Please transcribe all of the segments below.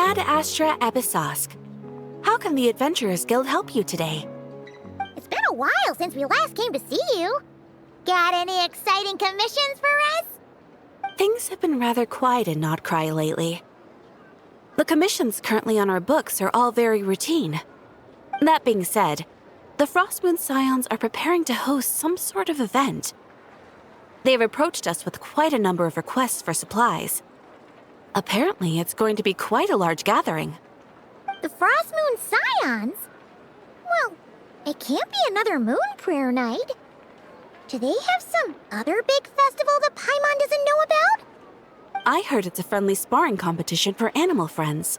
Ad Astra Episosk. How can the Adventurers Guild help you today? It's been a while since we last came to see you. Got any exciting commissions for us? Things have been rather quiet in Nodcry lately. The commissions currently on our books are all very routine. That being said, the Frostmoon Scions are preparing to host some sort of event. They've approached us with quite a number of requests for supplies. Apparently, it's going to be quite a large gathering. The Frostmoon Scions? Well, it can't be another Moon Prayer Night. Do they have some other big festival that Paimon doesn't know about? I heard it's a friendly sparring competition for animal friends.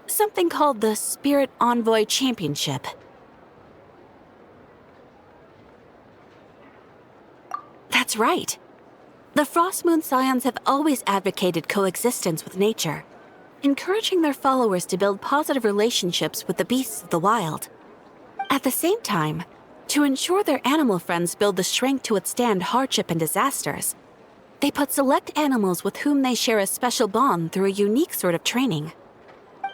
Something called the Spirit Envoy Championship. That's right. The Frostmoon Scions have always advocated coexistence with nature, encouraging their followers to build positive relationships with the beasts of the wild. At the same time, to ensure their animal friends build the strength to withstand hardship and disasters, they put select animals with whom they share a special bond through a unique sort of training.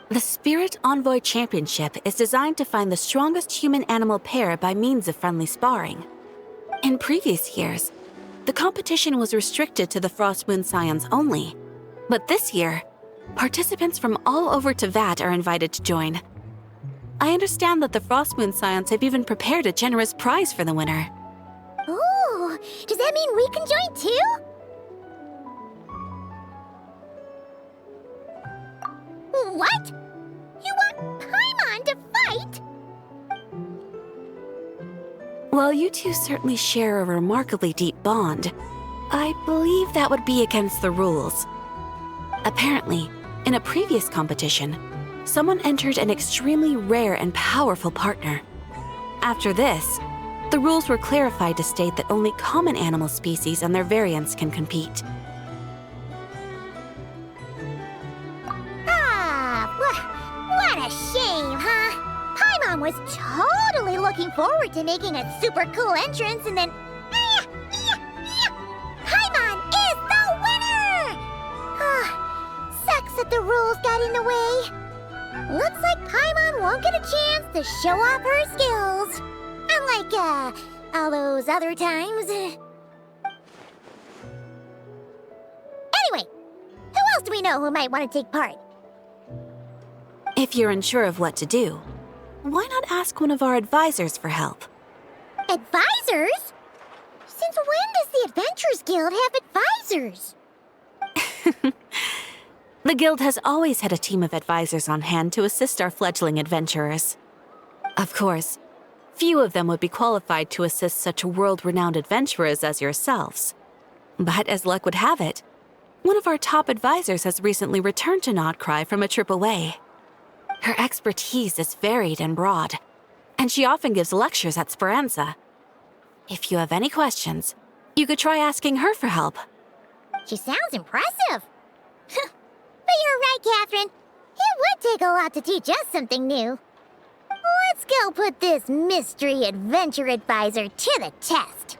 The Spirit Envoy Championship is designed to find the strongest human-animal pair by means of friendly sparring. In previous years, the competition was restricted to the Frostmoon Scions only, but this year, participants from all over Teyvat are invited to join. I understand that the Frostmoon Scions have even prepared a generous prize for the winner. Ooh, does that mean we can join too? What? You want Paimon to fight? While you two certainly share a remarkably deep bond, I believe that would be against the rules. Apparently, in a previous competition, someone entered an extremely rare and powerful partner. After this, the rules were clarified to state that only common animal species and their variants can compete. What a shame, huh? Paimon was totally looking forward to making a super cool entrance and then... Paimon is the winner! Sucks that the rules got in the way. Looks like Paimon won't get a chance to show off her skills. Unlike, all those other times. Anyway, who else do we know who might want to take part? If you're unsure of what to do, why not ask one of our advisors for help? Advisors? Since when does the Adventurers Guild have advisors? The Guild has always had a team of advisors on hand to assist our fledgling adventurers. Of course, few of them would be qualified to assist such world-renowned adventurers as yourselves. But as luck would have it, one of our top advisors has recently returned to Nodcry from a trip away. Her expertise is varied and broad, and she often gives lectures at Speranza. If you have any questions, you could try asking her for help. She sounds impressive. But you're right, Catherine. It would take a lot to teach us something new. Let's go put this mystery adventure advisor to the test.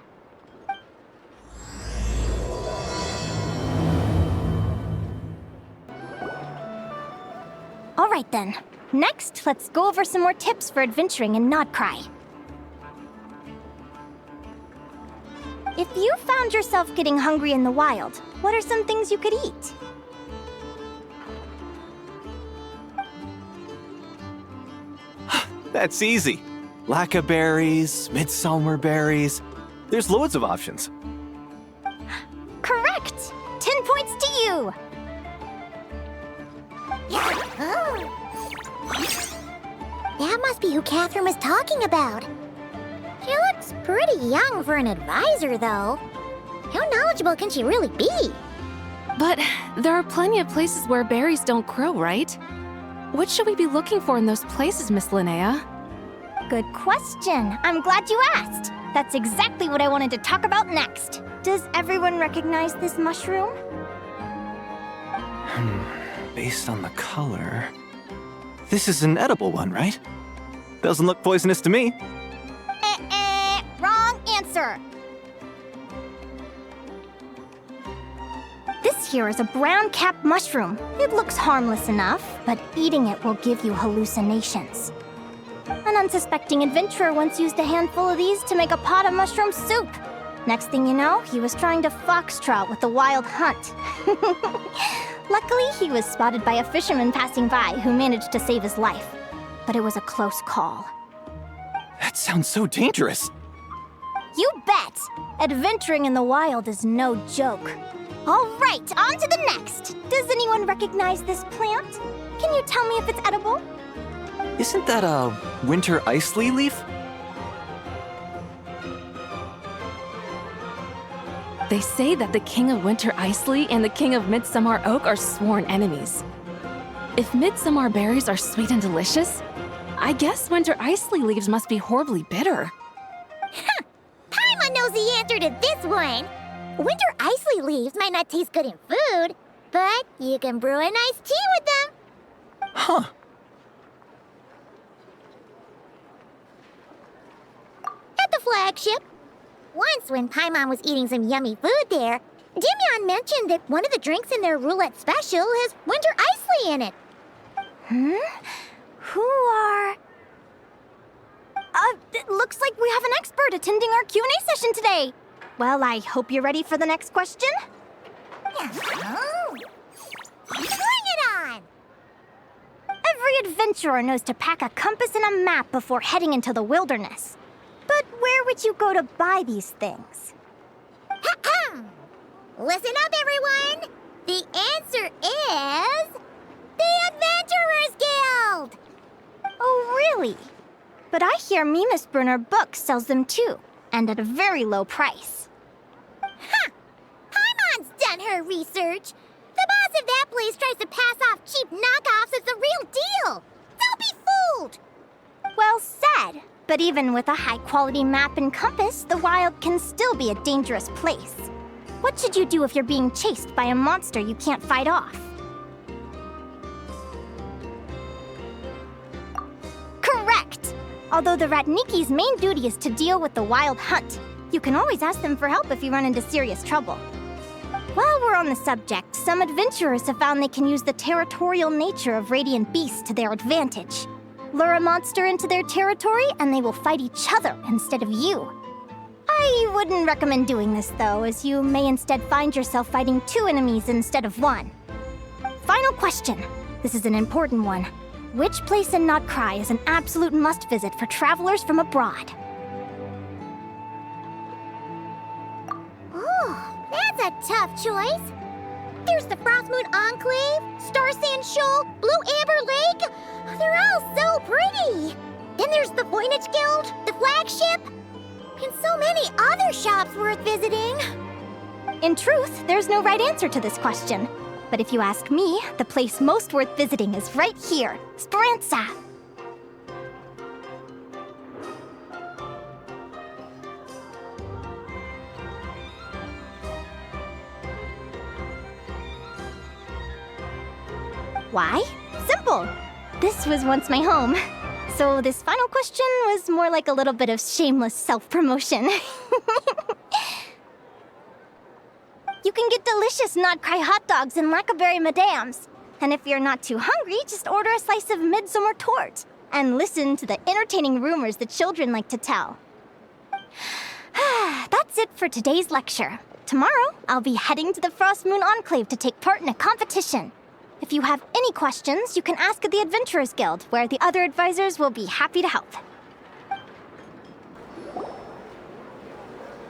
All right then. Next, let's go over some more tips for adventuring in Nodcry. If you found yourself getting hungry in the wild, what are some things you could eat? That's easy. Lacca berries, midsummer berries. There's loads of options. Correct! 10 points to you! That must be who Catherine was talking about. She looks pretty young for an advisor, though. How knowledgeable can she really be? But there are plenty of places where berries don't grow, right? What should we be looking for in those places, Miss Linnea? Good question. I'm glad you asked. That's exactly what I wanted to talk about next. Does everyone recognize this mushroom? Based on the color... This is an edible one, right? Doesn't look poisonous to me. Wrong answer. This here is a brown-capped mushroom. It looks harmless enough, but eating it will give you hallucinations. An unsuspecting adventurer once used a handful of these to make a pot of mushroom soup. Next thing you know, he was trying to foxtrot with the wild hunt. Luckily, he was spotted by a fisherman passing by who managed to save his life. But it was a close call. That sounds so dangerous. You bet! Adventuring in the wild is no joke. All right, on to the next. Does anyone recognize this plant? Can you tell me if it's edible? Isn't that a winter ice leaf? They say that the King of Winter Icely and the King of Midsummer Oak are sworn enemies. If midsummer berries are sweet and delicious, I guess winter Icely leaves must be horribly bitter. Paimon knows the answer to this one. Winter Icely leaves might not taste good in food, but you can brew a nice tea with them. Huh. At the flagship. Once, when Paimon was eating some yummy food there, Dimyon mentioned that one of the drinks in their roulette special has Winter Icely in it. Who are... it looks like we have an expert attending our Q&A session today. Well, I hope you're ready for the next question. Oh. Bring it on! Every adventurer knows to pack a compass and a map before heading into the wilderness. But where would you go to buy these things? Listen up, everyone! The answer is... the Adventurers Guild! Oh, really? But I hear Mimas Brunner Books sells them too, and at a very low price. Paimon's done her research. The boss of that place tries to pass off cheap knockoffs as the real deal. Don't be fooled! Well said. But even with a high-quality map and compass, the wild can still be a dangerous place. What should you do if you're being chased by a monster you can't fight off? Correct! Although the Ratniki's main duty is to deal with the wild hunt, you can always ask them for help if you run into serious trouble. While we're on the subject, some adventurers have found they can use the territorial nature of radiant beasts to their advantage. Lure a monster into their territory, and they will fight each other instead of you. I wouldn't recommend doing this, though, as you may instead find yourself fighting two enemies instead of one. Final question. This is an important one. Which place in Notcry is an absolute must-visit for travelers from abroad? Oh, that's a tough choice. There's the Frostmoon Enclave, Star Sand Shoal, Blue Amber Lake. They're all so pretty. Then there's the Voynich Guild, the flagship, and so many other shops worth visiting. In truth, there's no right answer to this question. But if you ask me, the place most worth visiting is right here, Speranza. Why? Simple. This was once my home. So this final question was more like a little bit of shameless self-promotion. You can get delicious Notcry hot dogs and Lackaberry Madams. And if you're not too hungry, just order a slice of midsummer tort. And listen to the entertaining rumors the children like to tell. That's it for today's lecture. Tomorrow, I'll be heading to the Frostmoon Enclave to take part in a competition. If you have any questions, you can ask at the Adventurers Guild, where the other advisors will be happy to help.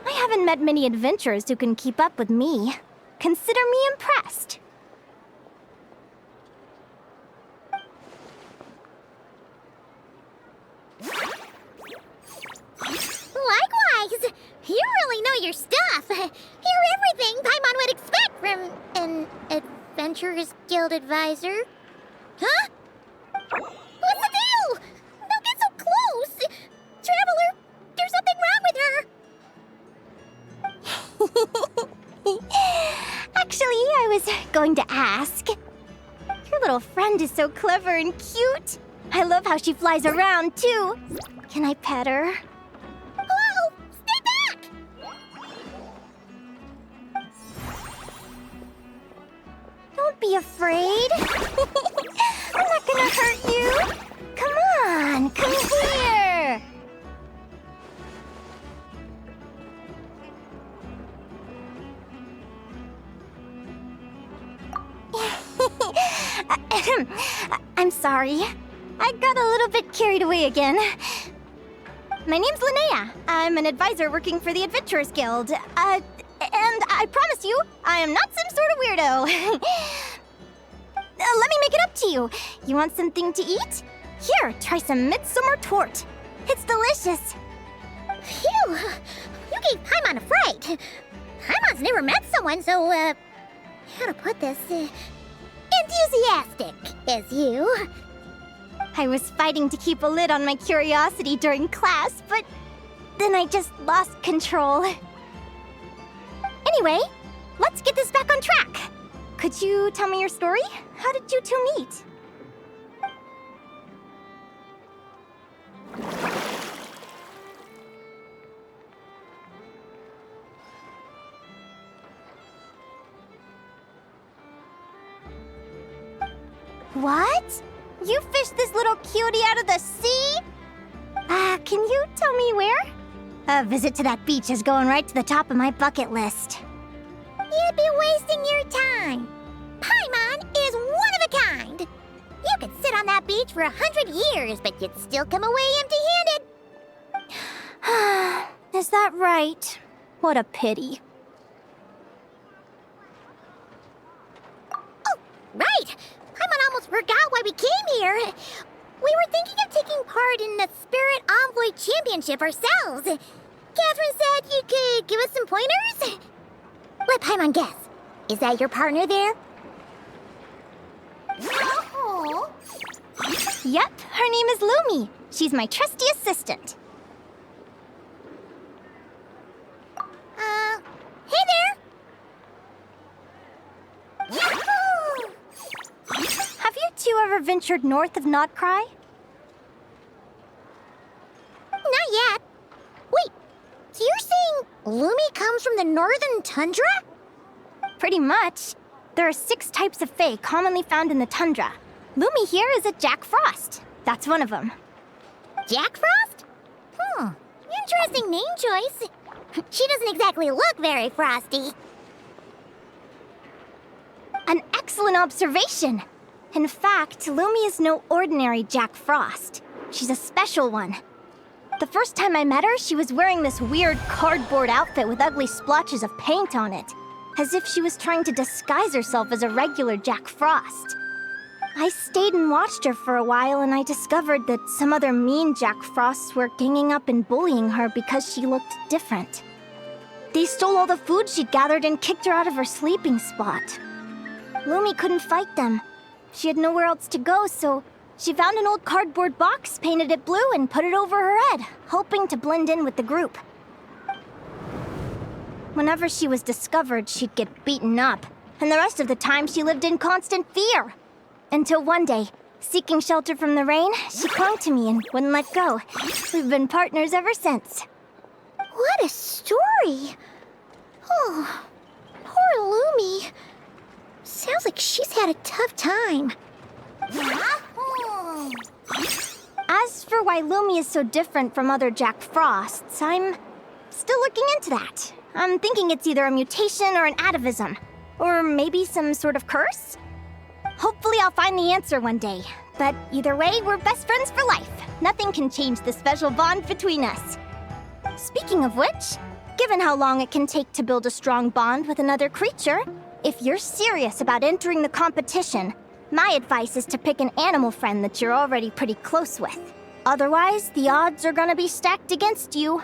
I haven't met many adventurers who can keep up with me. Consider me impressed. Likewise! You really know your stuff. You're everything Paimon would expect from an Adventurers Guild advisor. Huh? What's the deal? Don't get so close! Traveler, there's something wrong with her! Actually, I was going to ask. Your little friend is so clever and cute. I love how she flies around, too. Can I pet her? Whoa! Stay back! be afraid. I'm not gonna hurt you. Come on, come here. I'm sorry. I got a little bit carried away again. My name's Linnea. I'm an advisor working for the Adventurers Guild. And I promise you, I am not some sort of weirdo. Let me make it up to you. You want something to eat? Here, try some midsummer tort. It's delicious. Phew! You gave Paimon a fright. Paimon's never met someone so, how to put this, enthusiastic as you. I was fighting to keep a lid on my curiosity during class, but then I just lost control. Anyway, let's get this back on track. Could you tell me your story? How did you two meet? What? You fished this little cutie out of the sea? Can you tell me where? A visit to that beach is going right to the top of my bucket list. You'd be wasting your time. Paimon is one of a kind. You could sit on that beach for 100 years, but you'd still come away empty-handed. Is that right? What a pity. Oh, right. Paimon almost forgot why we came here. We were thinking of taking part in the Spirit Envoy Championship ourselves. Catherine said you could give us some pointers. Let Paimon guess. Is that your partner there? Oh. Yep, her name is Lumi. She's my trusty assistant. Hey there! Yahoo! Have you two ever ventured north of Notcry? Not yet. Wait, so you're saying Lumi comes from the northern tundra? Pretty much. There are 6 types of fae commonly found in the tundra. Lumi here is a Jack Frost. That's one of them. Jack Frost? Interesting name choice. She doesn't exactly look very frosty. An excellent observation. In fact, Lumi is no ordinary Jack Frost. She's a special one. The first time I met her, she was wearing this weird cardboard outfit with ugly splotches of paint on it, as if she was trying to disguise herself as a regular Jack Frost. I stayed and watched her for a while, and I discovered that some other mean Jack Frosts were ganging up and bullying her because she looked different. They stole all the food she'd gathered and kicked her out of her sleeping spot. Lumi couldn't fight them. She had nowhere else to go, so she found an old cardboard box, painted it blue, and put it over her head, hoping to blend in with the group. Whenever she was discovered, she'd get beaten up, and the rest of the time she lived in constant fear. Until one day, seeking shelter from the rain, she clung to me and wouldn't let go. We've been partners ever since. What a story! Oh, poor Lumi. Sounds like she's had a tough time. As for why Lumi is so different from other Jack Frosts, I'm still looking into that. I'm thinking it's either a mutation or an atavism. Or maybe some sort of curse? Hopefully I'll find the answer one day. But either way, we're best friends for life. Nothing can change the special bond between us. Speaking of which, given how long it can take to build a strong bond with another creature, if you're serious about entering the competition, my advice is to pick an animal friend that you're already pretty close with. Otherwise, the odds are gonna be stacked against you.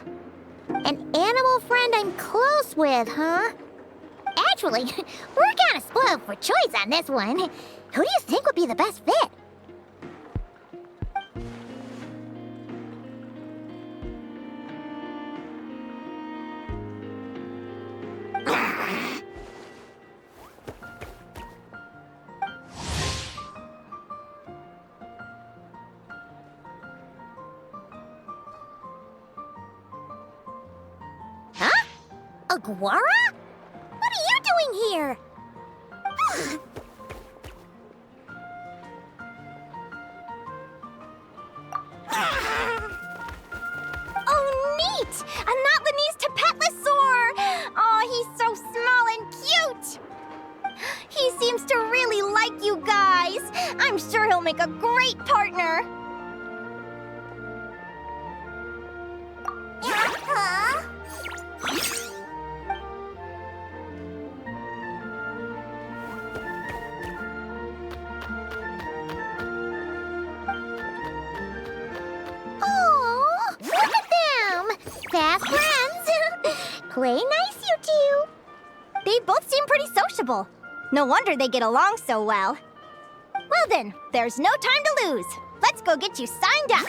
An animal friend I'm close with, huh? Actually, we're kind of spoiled for choice on this one. Who do you think would be the best fit? Huh? Aguara? What are you doing here? make a great partner! Huh? Oh, look at them! Fast friends! Play nice, you two! They both seem pretty sociable. No wonder they get along so well. Well then, there's no time to lose. Let's go get you signed up.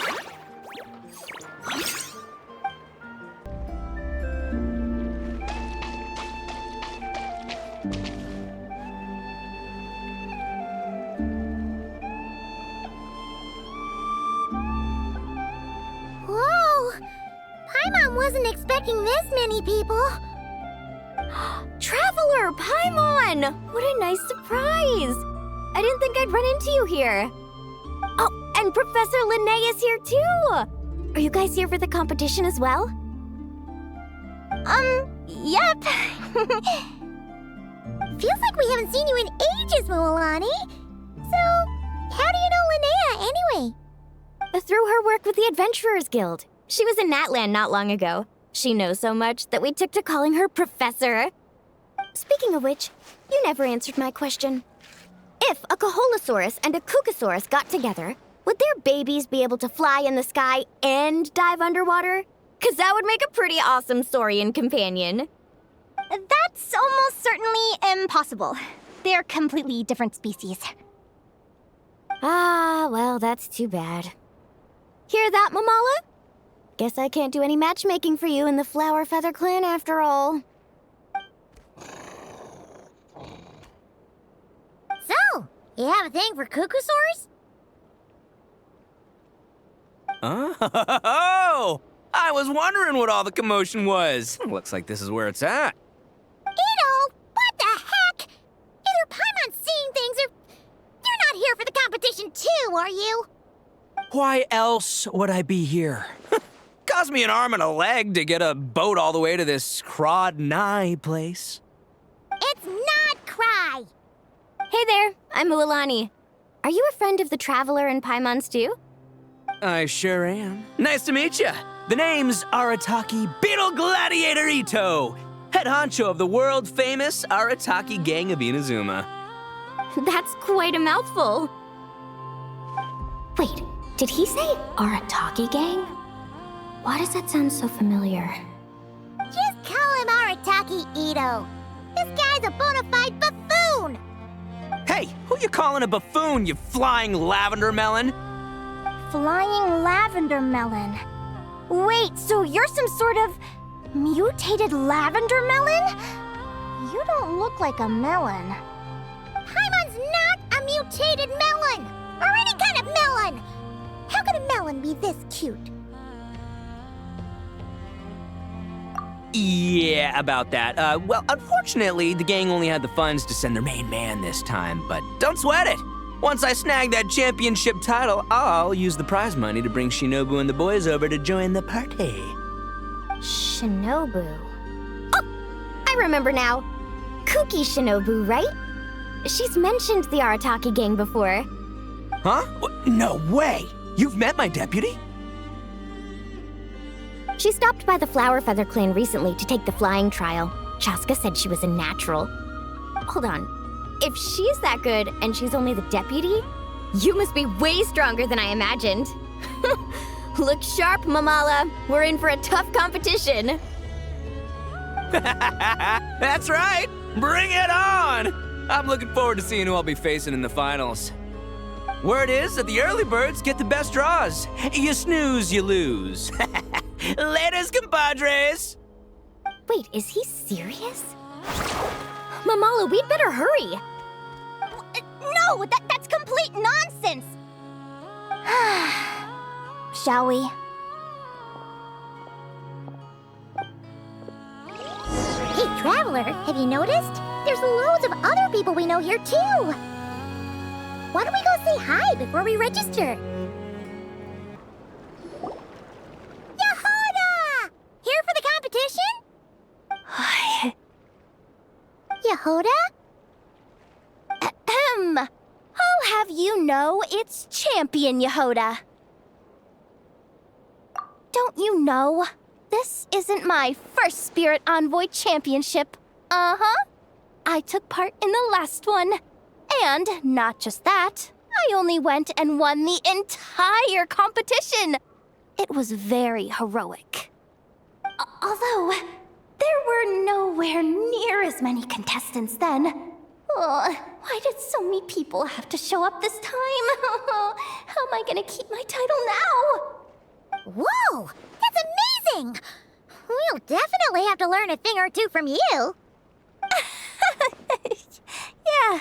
Whoa! Paimon wasn't expecting this many people. Traveler, Paimon! What a nice surprise! I didn't think I'd run into you here. Oh, and Professor Lynn is here too! Are you guys here for the competition as well? Yep. Feels like we haven't seen you in ages, Moalani. So, how do you know Linnea anyway? Through her work with the Adventurers Guild. She was in Natland not long ago. She knows so much that we took to calling her Professor. Speaking of which, you never answered my question. If a Kaholosaurus and a Kookasaurus got together, would their babies be able to fly in the sky and dive underwater? 'Cause that would make a pretty awesome saurian companion. That's almost certainly impossible. They're completely different species. Ah, well, that's too bad. Hear that, Mamala? Guess I can't do any matchmaking for you in the Flower Feather Clan after all. So, you have a thing for Kookasaurs? Oh! I was wondering what all the commotion was. Looks like this is where it's at. Ito, what the heck? Either Paimon's seeing things or you're not here for the competition too, are you? Why else would I be here? Cost me an arm and a leg to get a boat all the way to this Crawd-Nigh place. It's not Cry. Hey there, I'm Mualani. Are you a friend of the Traveler and Paimon's too? I sure am. Nice to meet you. The name's Arataki Beetle Gladiator Ito, head honcho of the world-famous Arataki Gang of Inazuma. That's quite a mouthful. Wait, did he say Arataki Gang? Why does that sound so familiar? Just call him Arataki Ito. This guy's a bona fide buffoon. Hey, who you calling a buffoon, you flying lavender melon? Flying lavender melon. Wait, so you're some sort of mutated lavender melon? You don't look like a melon. Paimon's not a mutated melon, or any kind of melon. How could a melon be this cute? Yeah, about that. Well, unfortunately, the gang only had the funds to send their main man this time, but don't sweat it. Once I snag that championship title, I'll use the prize money to bring Shinobu and the boys over to join the party. Shinobu. Oh, I remember now. Kuki Shinobu, right? She's mentioned the Arataki Gang before. Huh? No way! You've met my deputy? She stopped by the Flower Feather Clan recently to take the flying trial. Chaska said she was a natural. Hold on. If she's that good and she's only the deputy, you must be way stronger than I imagined. Look sharp, Mamala. We're in for a tough competition. That's right! Bring it on! I'm looking forward to seeing who I'll be facing in the finals. Word is that the early birds get the best draws. You snooze, you lose. Laters, compadres! Wait, is he serious? Mamala, we'd better hurry. No, that's complete nonsense. Shall we? Hey, Traveler, have you noticed? There's loads of other people we know here too. Why don't we go say hi before we register? Yehoda! Here for the competition? Yehoda? How have you you know it's Champion Yehoda? Don't you know? This isn't my first Spirit Envoy Championship. Uh-huh. I took part in the last one. And not just that, I only went and won the entire competition. It was very heroic. Although, there were nowhere near as many contestants then. Oh, why did so many people have to show up this time? How am I gonna keep my title now? Whoa! That's amazing! We'll definitely have to learn a thing or two from you. Yeah.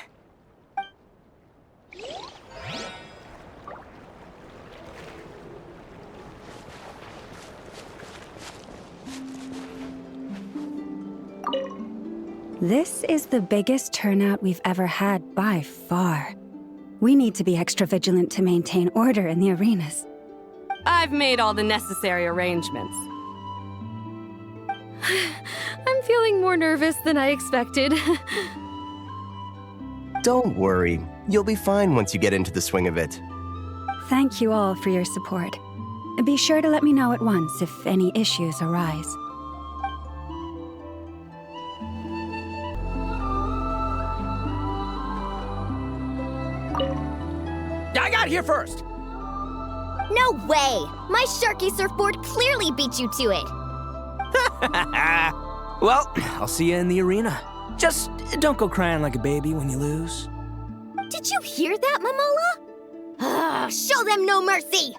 This is the biggest turnout we've ever had by far. We need to be extra vigilant to maintain order in the arenas. I've made all the necessary arrangements. I'm feeling more nervous than I expected. Don't worry. You'll be fine once you get into the swing of it. Thank you all for your support. Be sure to let me know at once if any issues arise. I got here first! No way! My Sharky surfboard clearly beat you to it. Well, I'll see you in the arena. Just don't go crying like a baby when you lose. Did you hear that, Momola? Show them no mercy!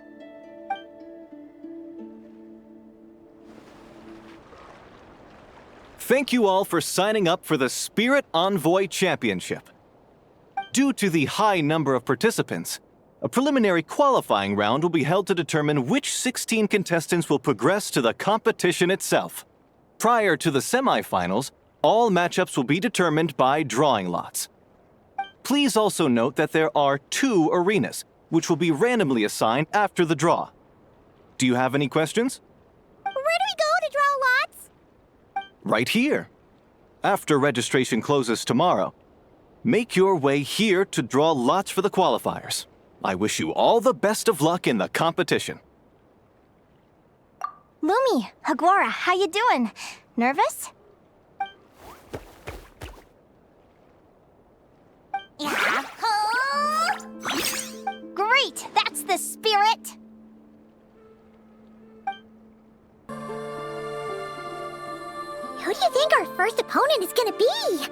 Thank you all for signing up for the Spirit Envoy Championship. Due to the high number of participants, a preliminary qualifying round will be held to determine which 16 contestants will progress to the competition itself. Prior to the semifinals, all matchups will be determined by drawing lots. Please also note that there are 2 arenas, which will be randomly assigned after the draw. Do you have any questions? Where do we go to draw lots? Right here. After registration closes tomorrow, make your way here to draw lots for the qualifiers. I wish you all the best of luck in the competition. Lumi, Hagwara, how you doing? Nervous? Great! That's the spirit! Who do you think our first opponent is gonna be?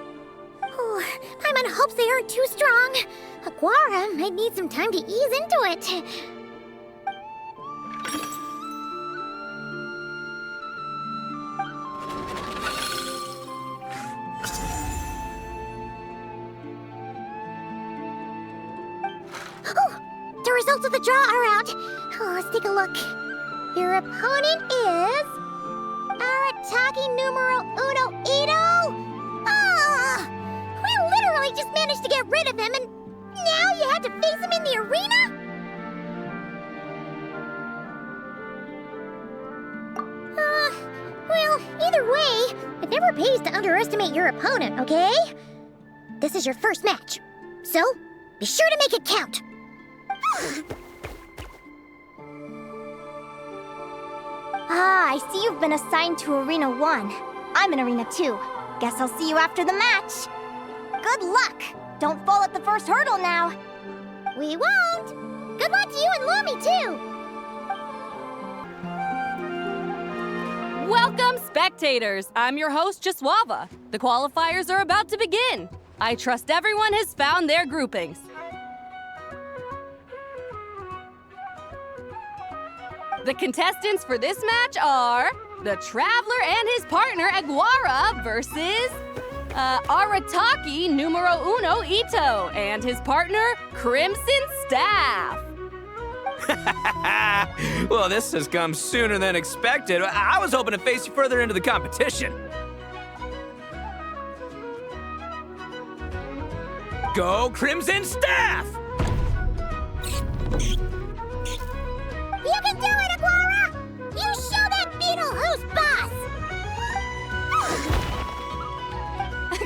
Oh, Paimon hopes they aren't too strong. Aguara might need some time to ease into it. Oh, the results of the draw are out. Oh, let's take a look. Your opponent is Arataki numero uno Ito. We literally just managed to get rid of him, and now you had to face him in the arena? Well, either way, it never pays to underestimate your opponent, okay? This is your first match, so be sure to make it count. I see you've been assigned to Arena 1. I'm in Arena 2. Guess I'll see you after the match. Good luck! Don't fall at the first hurdle now. We won't. Good luck to you and Lumi, too. Welcome, spectators! I'm your host, Jaswava. The qualifiers are about to begin. I trust everyone has found their groupings. The contestants for this match are the Traveler and his partner, Aguara, versus Arataki numero uno Ito and his partner, Crimson Staff. Well, this has come sooner than expected. I was hoping to face you further into the competition. Go Crimson Staff! You can do it, Aguara! You show that beetle who's boss!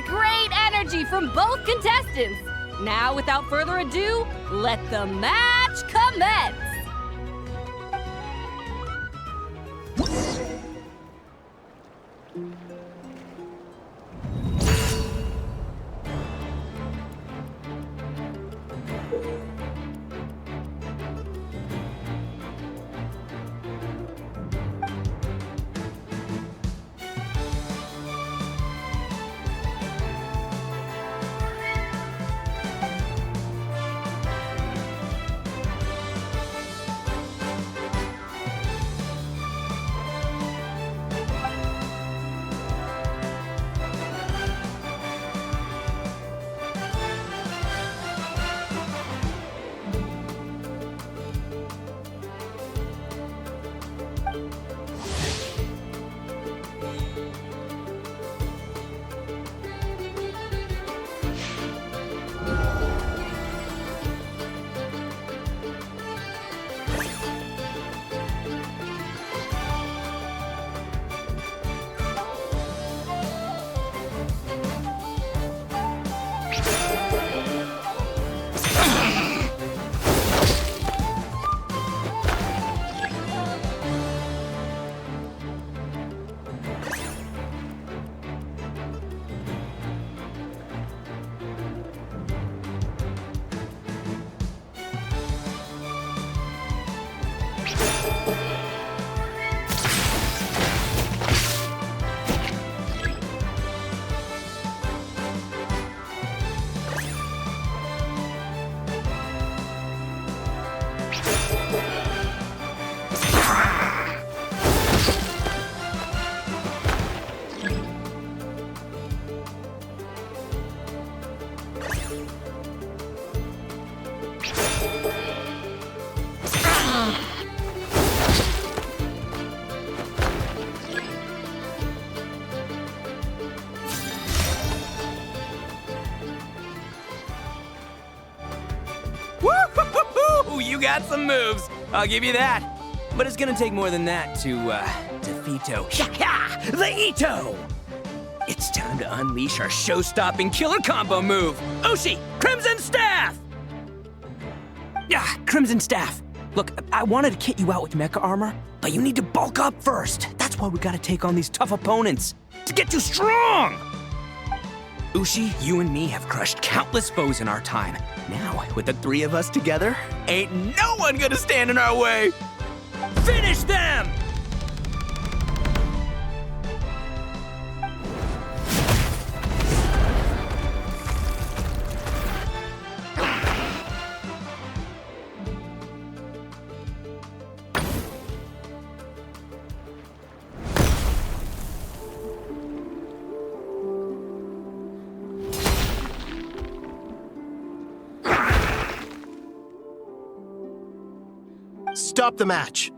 Great energy from both contestants. Now, without further ado, let the match commence! Woo-hoo-hoo-hoo! You got some moves, I'll give you that. But it's gonna take more than that to defeat the Ito! It's time to unleash our show-stopping killer combo move, Ushi, Crimson Staff! Crimson Staff. Look, I wanted to kit you out with mecha armor, but you need to bulk up first. That's why we gotta take on these tough opponents, to get you strong! Ushi, you and me have crushed countless foes in our time. Now, with the three of us together, ain't no one gonna stand in our way! Finish them! Stop the match!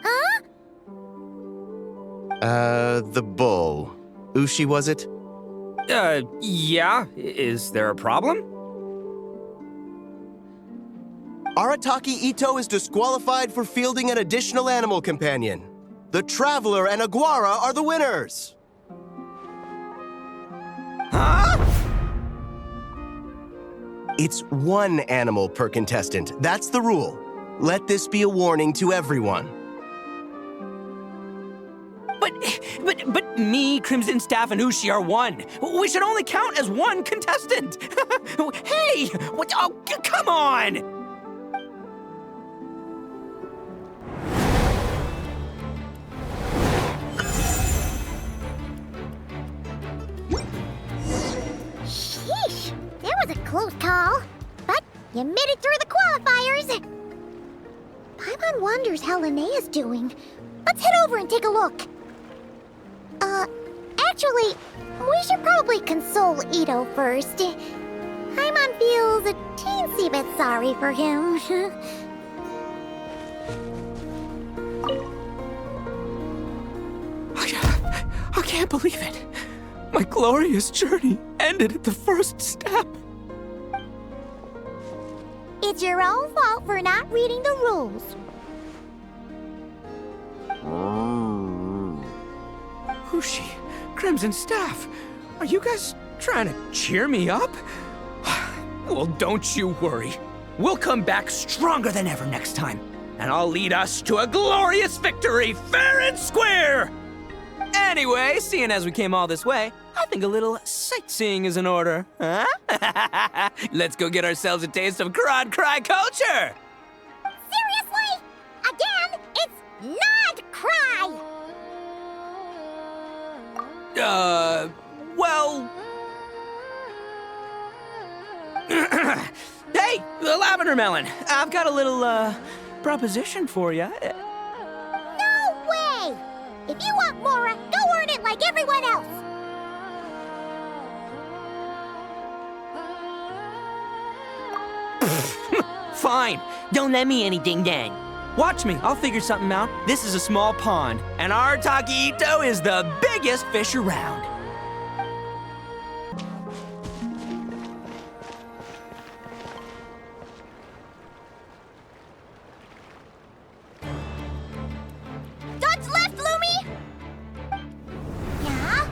Huh? The bull. Ushi, was it? Yeah. Is there a problem? Arataki Ito is disqualified for fielding an additional animal companion. The Traveler and Aguara are the winners! Huh? It's one animal per contestant. That's the rule. Let this be a warning to everyone. But me, Crimson Staff, and Ushi are one. We should only count as one contestant. Hey, what? Oh, come on! Sheesh, that was a close call. But you made it through the qualifiers. Paimon wonders how Linnea's doing. Let's head over and take a look. Actually, we should probably console Ito first. Paimon feels a teensy bit sorry for him. I can't believe it. My glorious journey ended at the first step. It's your own fault for not reading the rules. Ushi, Crimson Staff, are you guys trying to cheer me up? Well, don't you worry. We'll come back stronger than ever next time, and I'll lead us to a glorious victory, fair and square! Anyway, seeing as we came all this way, I think a little sightseeing is in order, huh? Let's go get ourselves a taste of Crod Cry culture! Seriously? Again, it's not cry! Well... Hey, the lavender melon! I've got a little, proposition for you. No way! If you want Mora, go earn it like everyone else! Fine, don't let me any ding-dang. Watch me, I'll figure something out. This is a small pond, and our Taquito is the biggest fish around. Dodge left, Lumi! Yeah?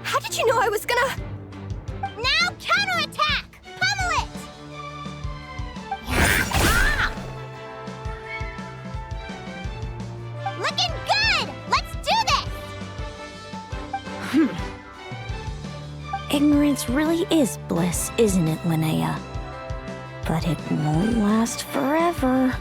How did you know I was gonna... Now counterattack! Pummel it! Looking good! Let's do this! Ignorance really is bliss, isn't it, Linnea? But it won't last forever.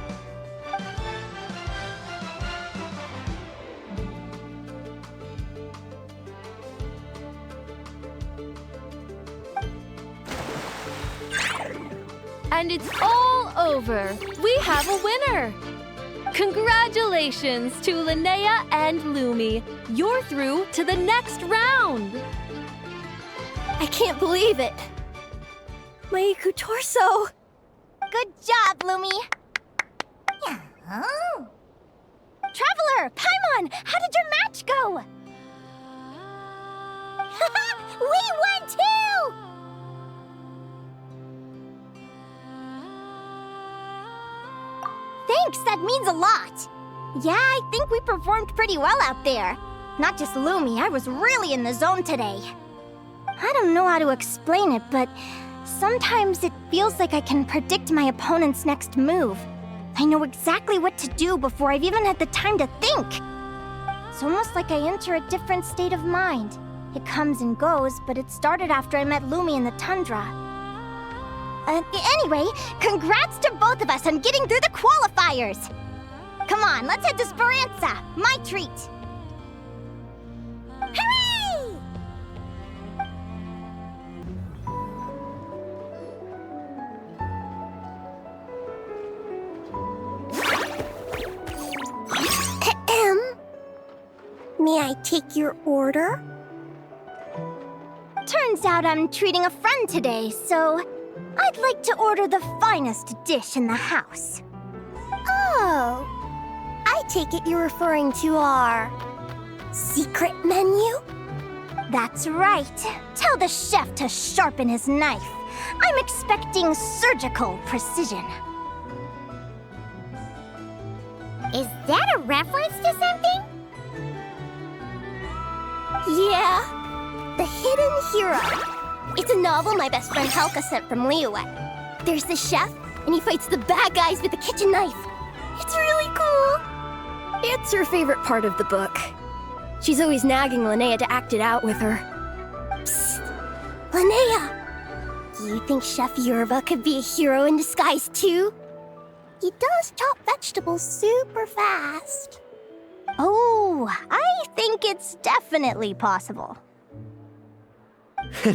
And it's all over. We have a winner. Congratulations to Linnea and Lumi. You're through to the next round. I can't believe it. My torso. Good job, Lumi! Oh. Traveler, Paimon, how did your match go? We won too! Thanks, that means a lot. Yeah, I think we performed pretty well out there. Not just Lumi, I was really in the zone today. I don't know how to explain it, but sometimes it feels like I can predict my opponent's next move. I know exactly what to do before I've even had the time to think. It's almost like I enter a different state of mind. It comes and goes, but it started after I met Lumi in the tundra. Anyway, congrats to both of us on getting through the qualifiers! Come on, let's head to Speranza, my treat! Hooray! May I take your order? Turns out I'm treating a friend today, so I'd like to order the finest dish in the house. Oh, I take it you're referring to our secret menu? That's right. Tell the chef to sharpen his knife. I'm expecting surgical precision. Is that a reference to something? Yeah, The Hidden Hero. It's a novel my best friend Helka sent from Liyue. There's the chef, and he fights the bad guys with a kitchen knife. It's really cool. It's her favorite part of the book. She's always nagging Linnea to act it out with her. Psst. Linnea, do you think Chef Yerba could be a hero in disguise too? He does chop vegetables super fast. Oh, I think it's definitely possible.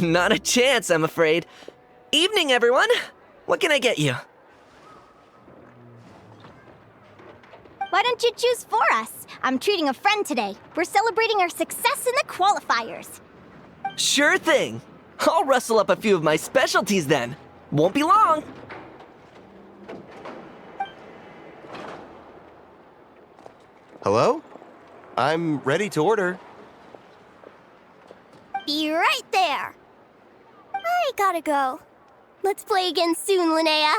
Not a chance, I'm afraid. Evening, everyone. What can I get you? Why don't you choose for us? I'm treating a friend today. We're celebrating our success in the qualifiers. Sure thing. I'll rustle up a few of my specialties then. Won't be long. Hello? I'm ready to order. Be right there. I gotta go. Let's play again soon, Linnea.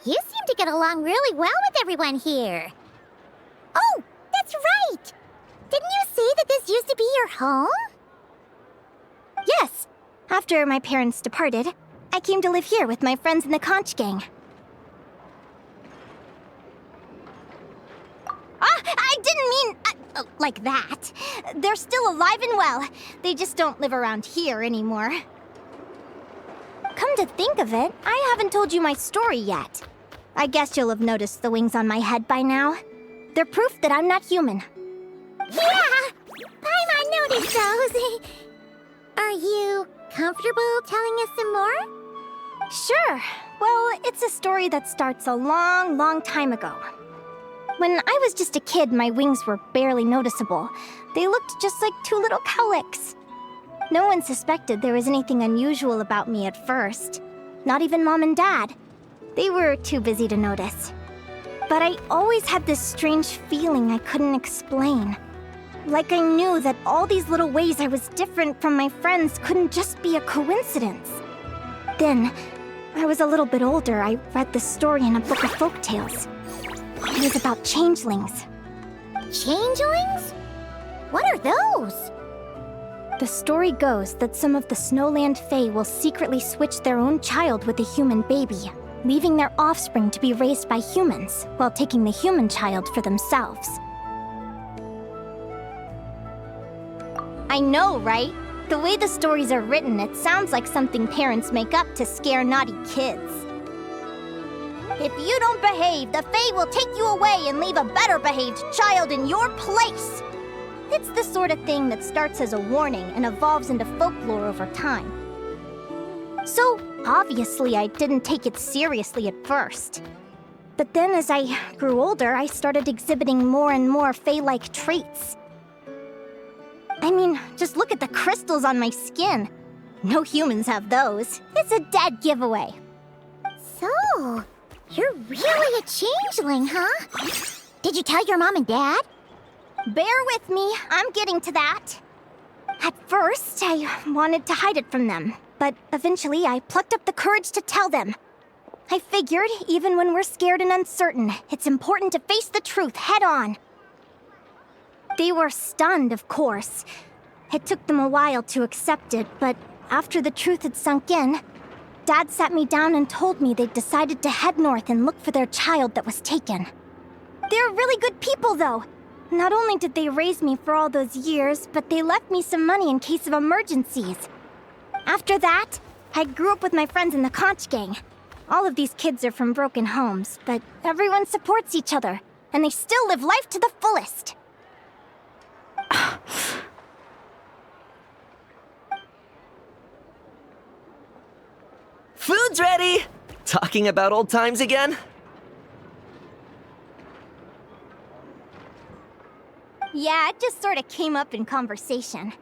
You seem to get along really well with everyone here. Oh, that's right! Didn't you say that this used to be your home? Yes. After my parents departed, I came to live here with my friends in the conch gang. I didn't mean like that. They're still alive and well. They just don't live around here anymore. Come to think of it, I haven't told you my story yet. I guess you'll have noticed the wings on my head by now. They're proof that I'm not human. Yeah! Paimon noticed those. Are you comfortable telling us some more? Sure. Well, it's a story that starts a long, long time ago. When I was just a kid, my wings were barely noticeable. They looked just like two little cowlicks. No one suspected there was anything unusual about me at first. Not even Mom and Dad. They were too busy to notice. But I always had this strange feeling I couldn't explain. Like I knew that all these little ways I was different from my friends couldn't just be a coincidence. Then, I was a little bit older, I read this story in a book of folktales. It was about changelings. Changelings? What are those? The story goes that some of the Snowland Fae will secretly switch their own child with a human baby, leaving their offspring to be raised by humans, while taking the human child for themselves. I know, right? The way the stories are written, it sounds like something parents make up to scare naughty kids. If you don't behave, the Fae will take you away and leave a better behaved child in your place. It's the sort of thing that starts as a warning and evolves into folklore over time. So, obviously, I didn't take it seriously at first. But then as I grew older, I started exhibiting more and more Fae-like traits. I mean, just look at the crystals on my skin. No humans have those. It's a dead giveaway. So, you're really a changeling, huh? Did you tell your mom and dad? Bear with me, I'm getting to that. At first, I wanted to hide it from them, but eventually I plucked up the courage to tell them. I figured, even when we're scared and uncertain, it's important to face the truth head on. They were stunned, of course. It took them a while to accept it, but after the truth had sunk in, Dad sat me down and told me they'd decided to head north and look for their child that was taken. They're really good people, though. Not only did they raise me for all those years, but they left me some money in case of emergencies. After that, I grew up with my friends in the conch gang. All of these kids are from broken homes, but everyone supports each other, and they still live life to the fullest. Food's ready! Talking about old times again? Yeah, it just sort of came up in conversation.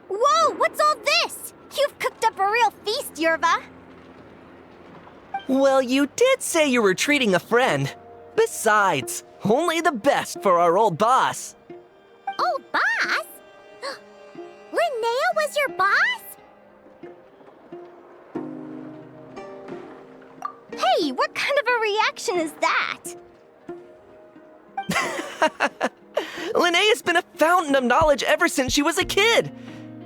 Whoa, what's all this? You've cooked up a real feast, Yerba. Well, you did say you were treating a friend. Besides, only the best for our old boss. Old boss? Linnea was your boss? Hey, what kind of a reaction is that? Linnea's been a fountain of knowledge ever since she was a kid.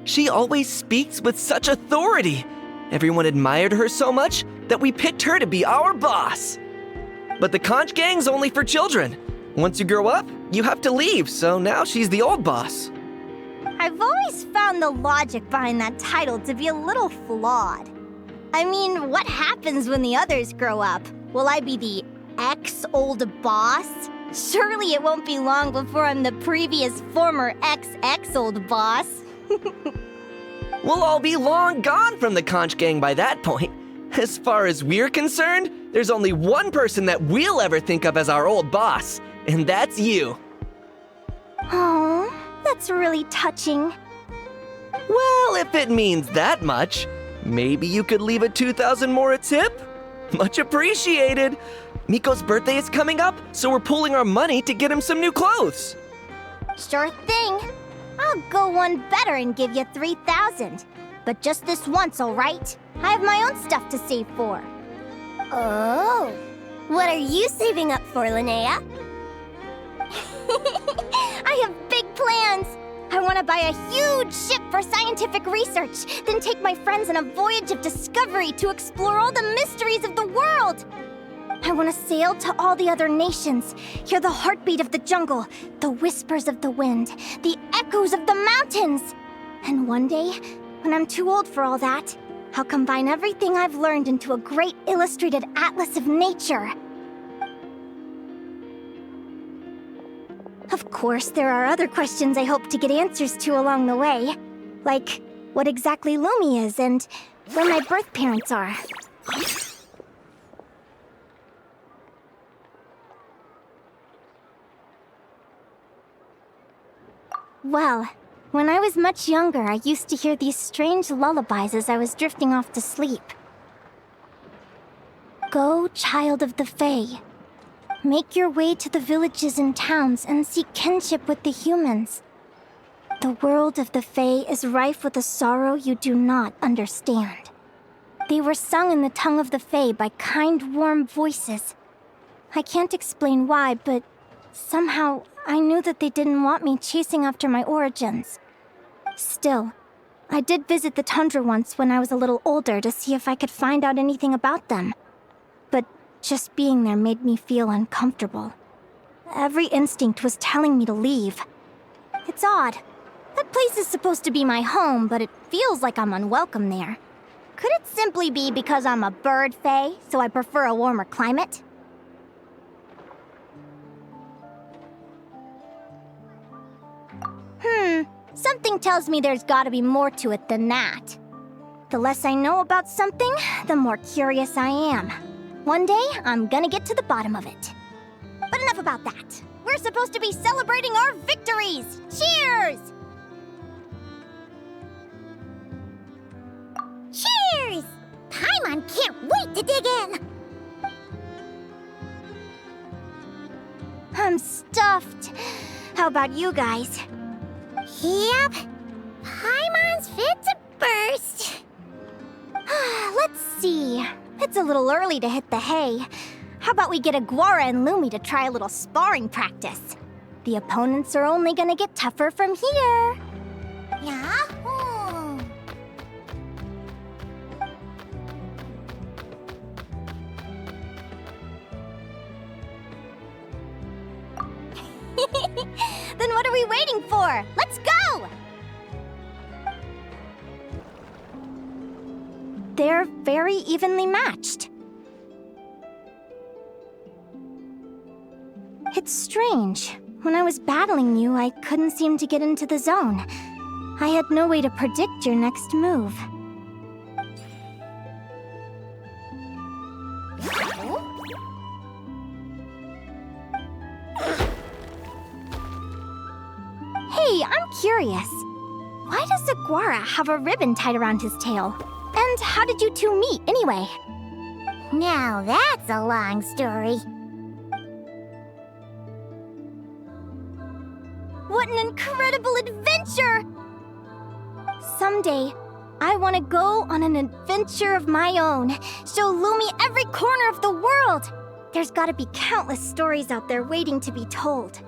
She always speaks with such authority. Everyone admired her so much that we picked her to be our boss. But the conch gang's only for children. Once you grow up, you have to leave, so now she's the old boss. I've always found the logic behind that title to be a little flawed. I mean, what happens when the others grow up? Will I be the ex-old boss? Surely it won't be long before I'm the previous former ex-old boss. We'll all be long gone from the conch gang by that point. As far as we're concerned, there's only one person that we'll ever think of as our old boss, and that's you. Oh, that's really touching. Well, if it means that much, maybe you could leave a 2,000 more a tip? Much appreciated. Miko's birthday is coming up, so we're pooling our money to get him some new clothes. Sure thing. I'll go one better and give you 3,000. But just this once, all right? I have my own stuff to save for. Oh. What are you saving up for, Linnea? I have big plans! I want to buy a huge ship for scientific research, then take my friends on a voyage of discovery to explore all the mysteries of the world! I want to sail to all the other nations, hear the heartbeat of the jungle, the whispers of the wind, the echoes of the mountains! And one day, when I'm too old for all that, I'll combine everything I've learned into a great illustrated atlas of nature. Of course, there are other questions I hope to get answers to along the way. Like, what exactly Lumi is and where my birth parents are. Well, when I was much younger, I used to hear these strange lullabies as I was drifting off to sleep. Go, child of the Fae. Make your way to the villages and towns and seek kinship with the humans. The world of the Fae is rife with a sorrow you do not understand. They were sung in the tongue of the Fae by kind, warm voices. I can't explain why, but somehow I knew that they didn't want me chasing after my origins. Still, I did visit the tundra once when I was a little older to see if I could find out anything about them. But just being there made me feel uncomfortable. Every instinct was telling me to leave. It's odd. That place is supposed to be my home, but it feels like I'm unwelcome there. Could it simply be because I'm a bird fae, so I prefer a warmer climate? Something tells me there's gotta be more to it than that. The less I know about something, the more curious I am. One day, I'm gonna get to the bottom of it. But enough about that. We're supposed to be celebrating our victories! Cheers! Cheers! Paimon can't wait to dig in! I'm stuffed. How about you guys? Yep. Paimon's fit to burst. Let's see. It's a little early to hit the hay. How about we get Aguara and Lumi to try a little sparring practice? The opponents are only gonna get tougher from here. Yahoo! Then what are we waiting for? Let's go! They're very evenly matched. It's strange. When I was battling you, I couldn't seem to get into the zone. I had no way to predict your next move. Hey, I'm curious. Why does Aguara have a ribbon tied around his tail? And how did you two meet, anyway? Now that's a long story. What an incredible adventure! Someday, I want to go on an adventure of my own. Show Lumi every corner of the world. There's got to be countless stories out there waiting to be told.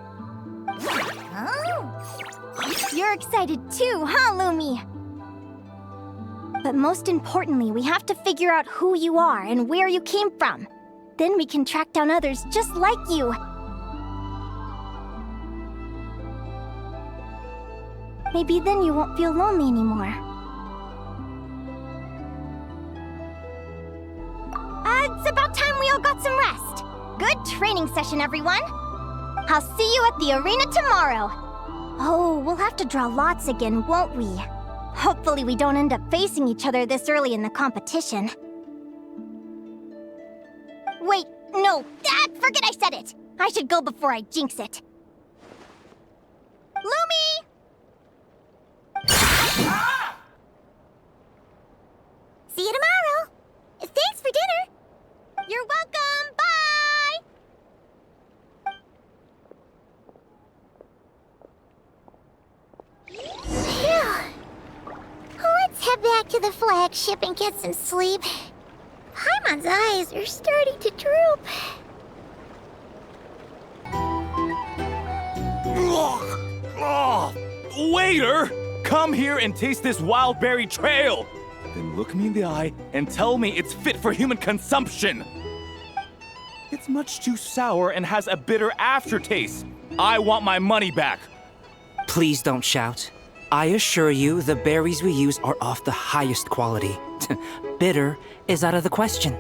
Oh. You're excited too, huh, Lumi? But most importantly, we have to figure out who you are and where you came from. Then we can track down others just like you. Maybe then you won't feel lonely anymore. It's about time we all got some rest. Good training session, everyone. I'll see you at the arena tomorrow. Oh, we'll have to draw lots again, won't we? Hopefully we don't end up facing each other this early in the competition. Wait, no, forget I said it. I should go before I jinx it. Lumi! See you tomorrow. Thanks for dinner. You're welcome. Bye! Phew. Let's head back to the flagship and get some sleep. Paimon's eyes are starting to droop. Oh, Waiter! Come here and taste this wild berry trail! Then look me in the eye and tell me it's fit for human consumption! It's much too sour and has a bitter aftertaste. I want my money back. Please don't shout. I assure you, the berries we use are of the highest quality. Bitter is out of the question.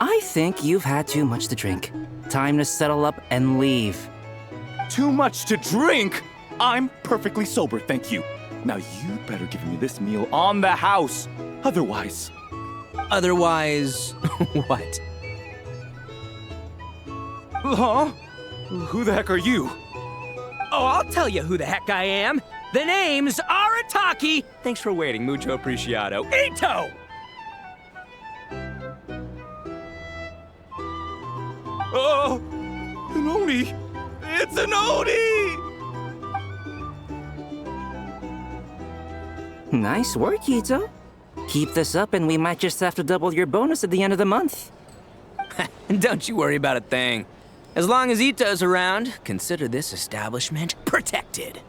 I think you've had too much to drink. Time to settle up and leave. Too much to drink? I'm perfectly sober, thank you. Now you better give me this meal on the house. Otherwise... Otherwise, what? Huh? Who the heck are you? Oh, I'll tell you who the heck I am. The name's Arataki. Thanks for waiting, mucho apreciado. Ito! Oh, an Oni! It's an Oni! Nice work, Ito. Keep this up and we might just have to double your bonus at the end of the month. Don't you worry about a thing. As long as Ito's around, consider this establishment protected.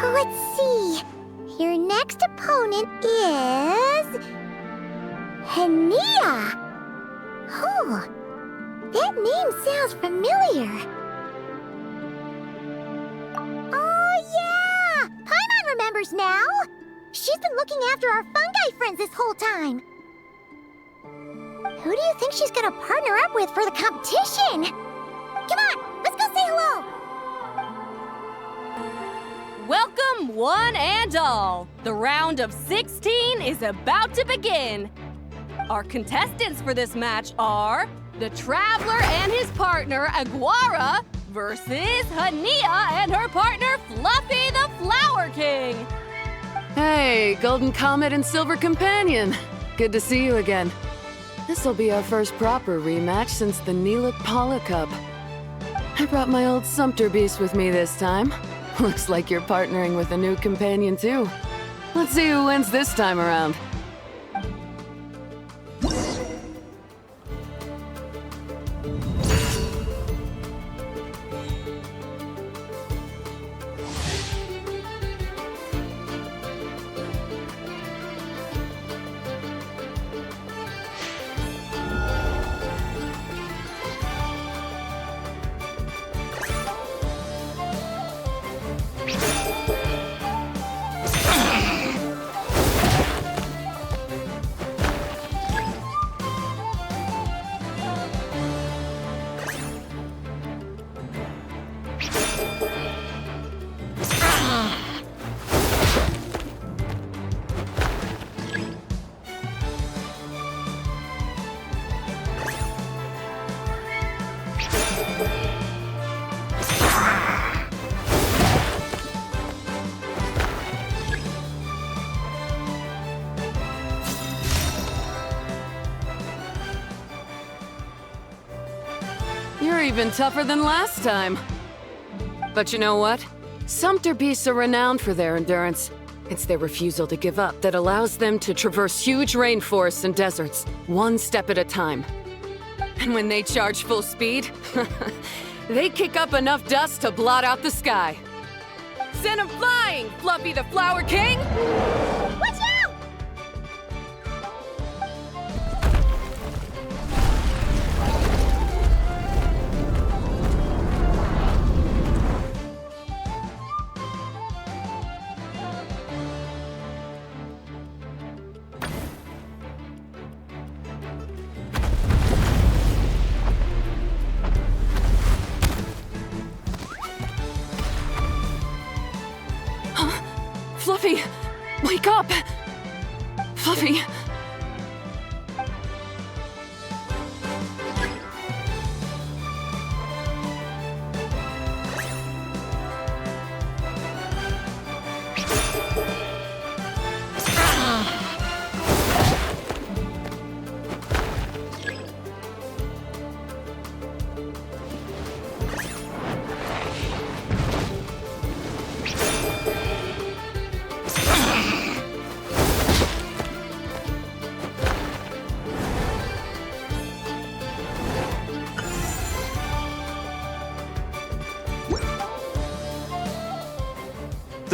Let's see. Your next opponent is... Lynneya. Oh, that name sounds familiar. Oh, yeah! Paimon remembers now. She's been looking after our fungi friends this whole time. Who do you think she's gonna partner up with for the competition? Come on, let's go say hello. Welcome, one and all. The round of 16 is about to begin. Our contestants for this match are the Traveler and his partner, Aguara, versus Lynneya and her partner, Fluffy the Flower King. Hey, Golden Comet and Silver Companion. Good to see you again. This'll be our first proper rematch since the Neelix Paula Cup. I brought my old Sumpter Beast with me this time. Looks like you're partnering with a new companion, too. Let's see who wins this time around. You're even tougher than last time. But you know what? Sumpter Beasts are renowned for their endurance. It's their refusal to give up that allows them to traverse huge rainforests and deserts, one step at a time. And when they charge full speed, they kick up enough dust to blot out the sky. Send 'em flying, Fluffy the Flower King! Watch out! Fluffy! Wake up! Fluffy!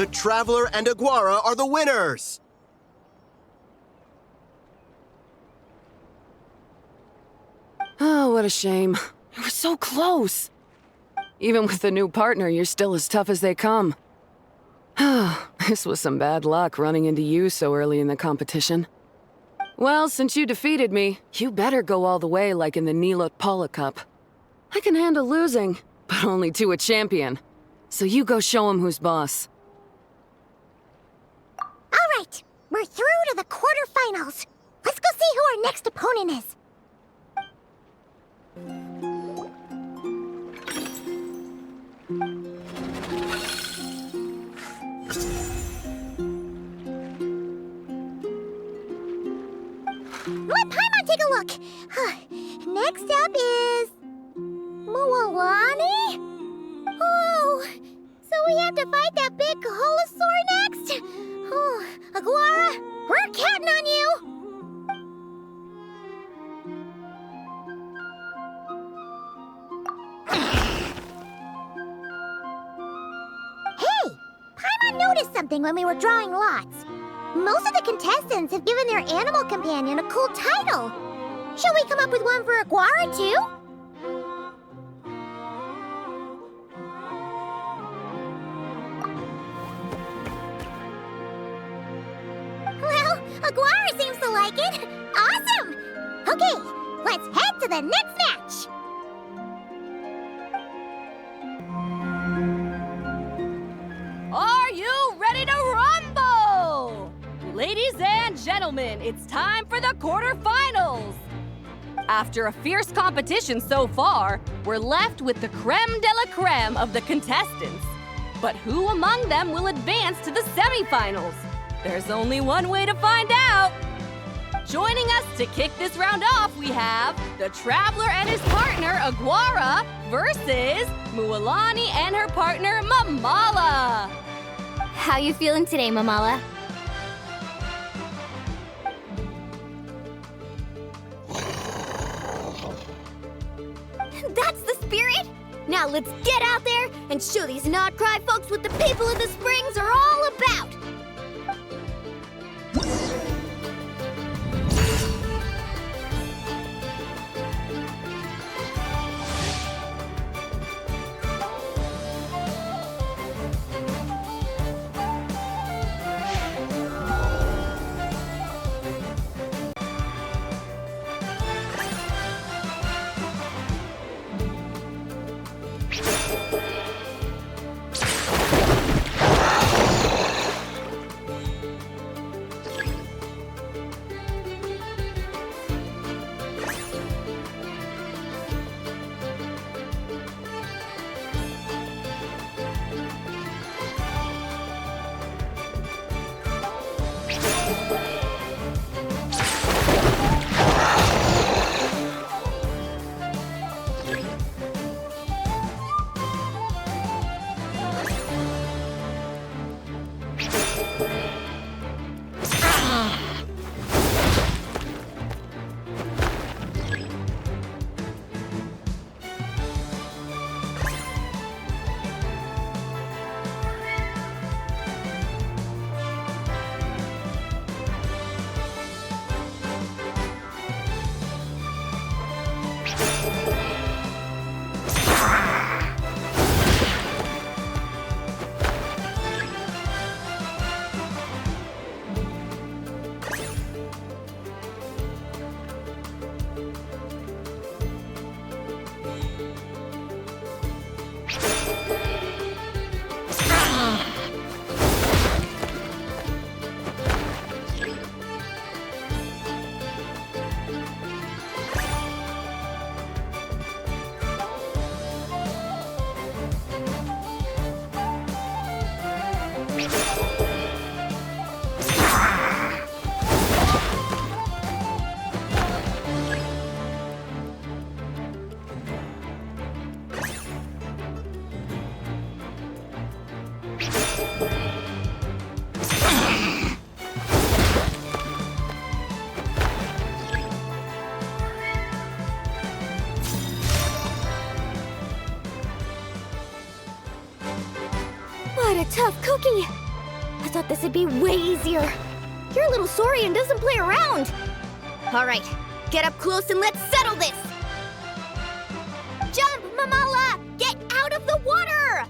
The Traveler and Aguara are the winners! Oh, what a shame. You were so close. Even with the new partner, you're still as tough as they come. This was some bad luck running into you so early in the competition. Well, since you defeated me, you better go all the way like in the Nilot Paula Cup. I can handle losing, but only to a champion. So you go show him who's boss. All right, we're through to the quarterfinals. Let's go see who our next opponent is. Let Paimon take a look. Next up is... Mualani? Oh, so we have to fight that big Holosaur next? Oh, Aguara, we're counting on you! Hey, Paimon noticed something when we were drawing lots. Most of the contestants have given their animal companion a cool title. Shall we come up with one for Aguara, too? Well, Aguara seems to like it. Awesome! Okay, let's head to the next match. Are you ready to rumble? Ladies and gentlemen, it's time for the quarterfinals. After a fierce competition so far, we're left with the creme de la creme of the contestants. But who among them will advance to the semifinals? There's only one way to find out. Joining us to kick this round off, we have the Traveler and his partner, Aguara, versus Mualani and her partner, Mamala. How you feeling today, Mamala? That's the spirit! Now let's get out there and show these not-cry folks what the people of the Springs are all about! What a tough cookie! I thought this would be way easier. Your little Saurian doesn't play around. All right, get up close and let's settle this. Jump, Mamala! Get out of the water!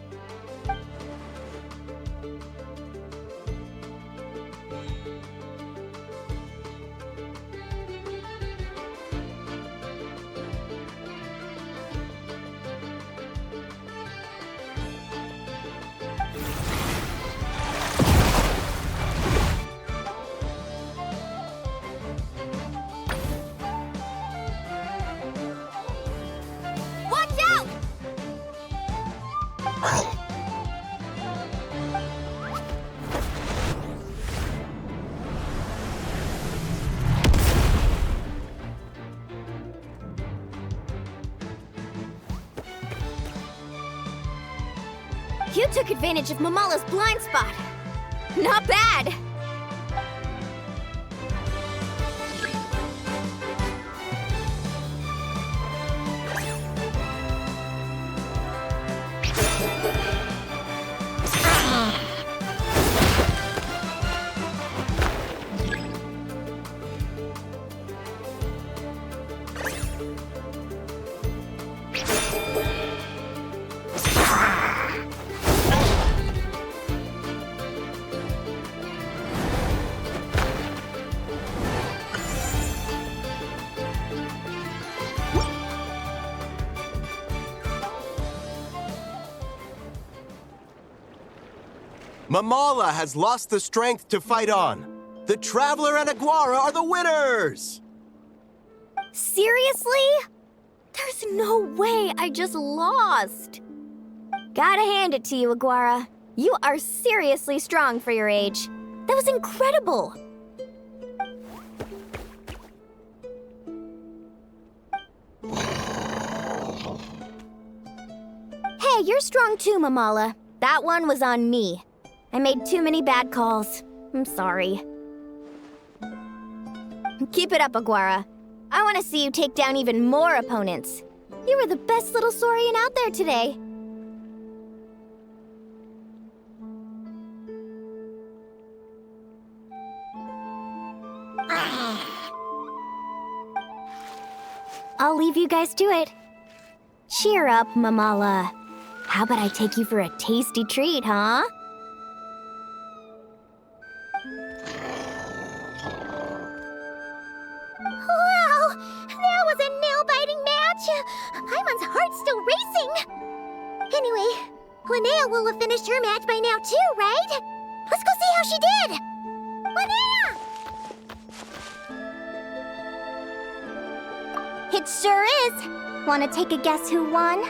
You took advantage of Mamala's blind spot. Not bad. Mamala has lost the strength to fight on. The Traveler and Aguara are the winners! Seriously? There's no way I just lost. Gotta hand it to you, Aguara. You are seriously strong for your age. That was incredible. Hey, you're strong too, Mamala. That one was on me. I made too many bad calls. I'm sorry. Keep it up, Aguara. I want to see you take down even more opponents. You were the best little Saurian out there today. I'll leave you guys to it. Cheer up, Mamala. How about I take you for a tasty treat, huh? Wow! That was a nail-biting match! Paimon's heart's still racing! Anyway, Linnea will have finished her match by now too, right? Let's go see how she did! Linnea! It sure is. Want to take a guess who won?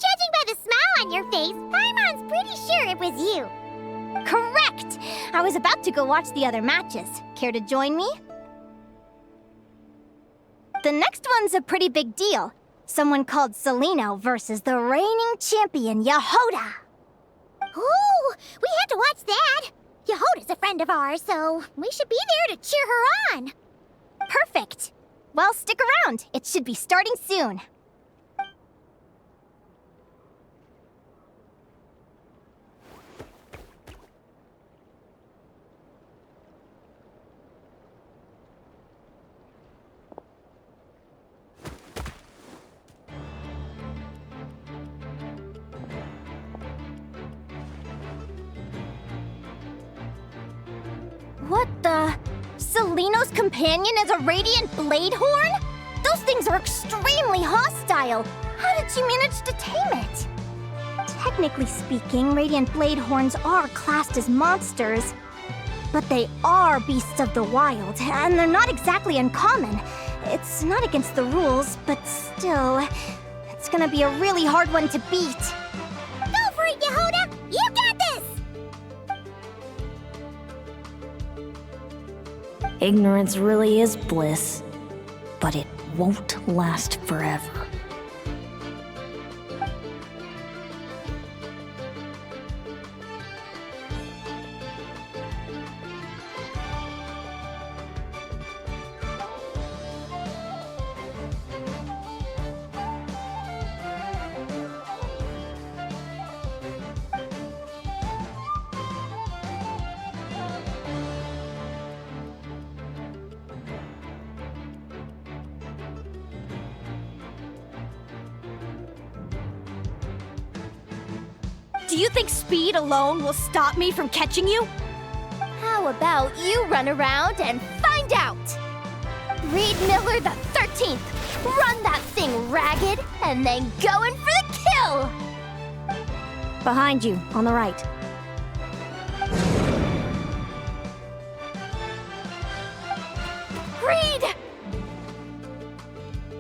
Judging by the smile on your face, Paimon's pretty sure it was you. Correct! I was about to go watch the other matches. Care to join me? The next one's a pretty big deal. Someone called Celino versus the reigning champion, Yehoda. Ooh, we had to watch that. Yehoda's a friend of ours, so we should be there to cheer her on. Perfect. Well, stick around. It should be starting soon. What the? Celino's companion is a radiant blade horn? Those things are extremely hostile. How did you manage to tame it? Technically speaking, radiant blade horns are classed as monsters. But they are beasts of the wild, and they're not exactly uncommon. It's not against the rules, but still, it's gonna be a really hard one to beat. Go for it, Yehoda! You got this! Ignorance really is bliss, but it won't last forever. Do you think speed alone will stop me from catching you? How about you run around and find out? Reed Miller the 13th, run that thing ragged, and then go in for the kill! Behind you, on the right. Reed!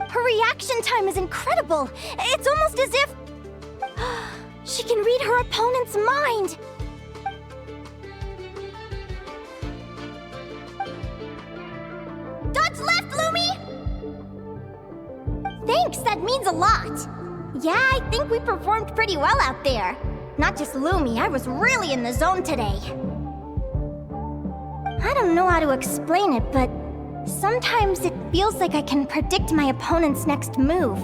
Her reaction time is incredible. It's almost as if she can read her opponent's mind. Dodge left, Lumi! Thanks, that means a lot. Yeah, I think we performed pretty well out there. Not just Lumi, I was really in the zone today. I don't know how to explain it, but sometimes it feels like I can predict my opponent's next move.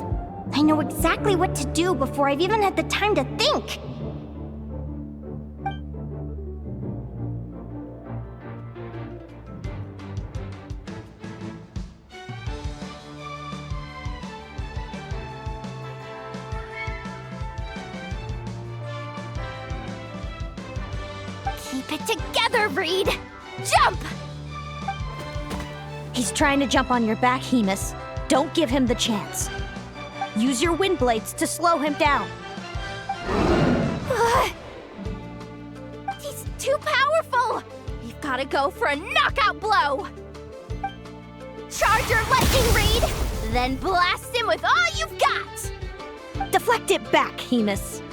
I know exactly what to do before I've even had the time to think. Keep it together, Reed! Jump! He's trying to jump on your back, Hemus. Don't give him the chance. Use your wind blades to slow him down. He's too powerful! We've gotta go for a knockout blow! Charge your lightning, Reed! Then blast him with all you've got! Deflect it back, Hemus.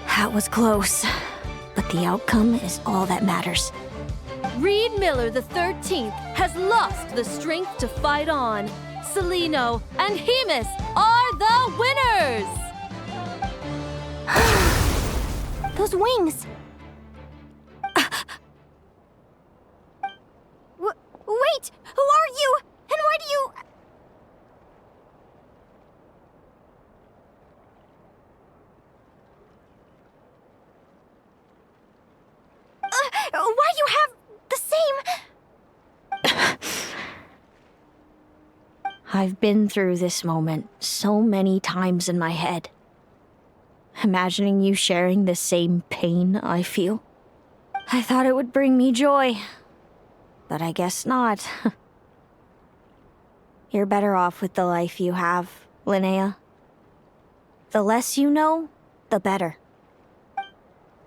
That was close, but the outcome is all that matters. Reed Miller the 13th has lost the strength to fight on. Celino and Hemus are the winners! Those wings! Wait! Who are you? And why do you... why you have the same... I've been through this moment so many times in my head. Imagining you sharing the same pain I feel. I thought it would bring me joy, but I guess not. You're better off with the life you have, Linnea. The less you know, the better.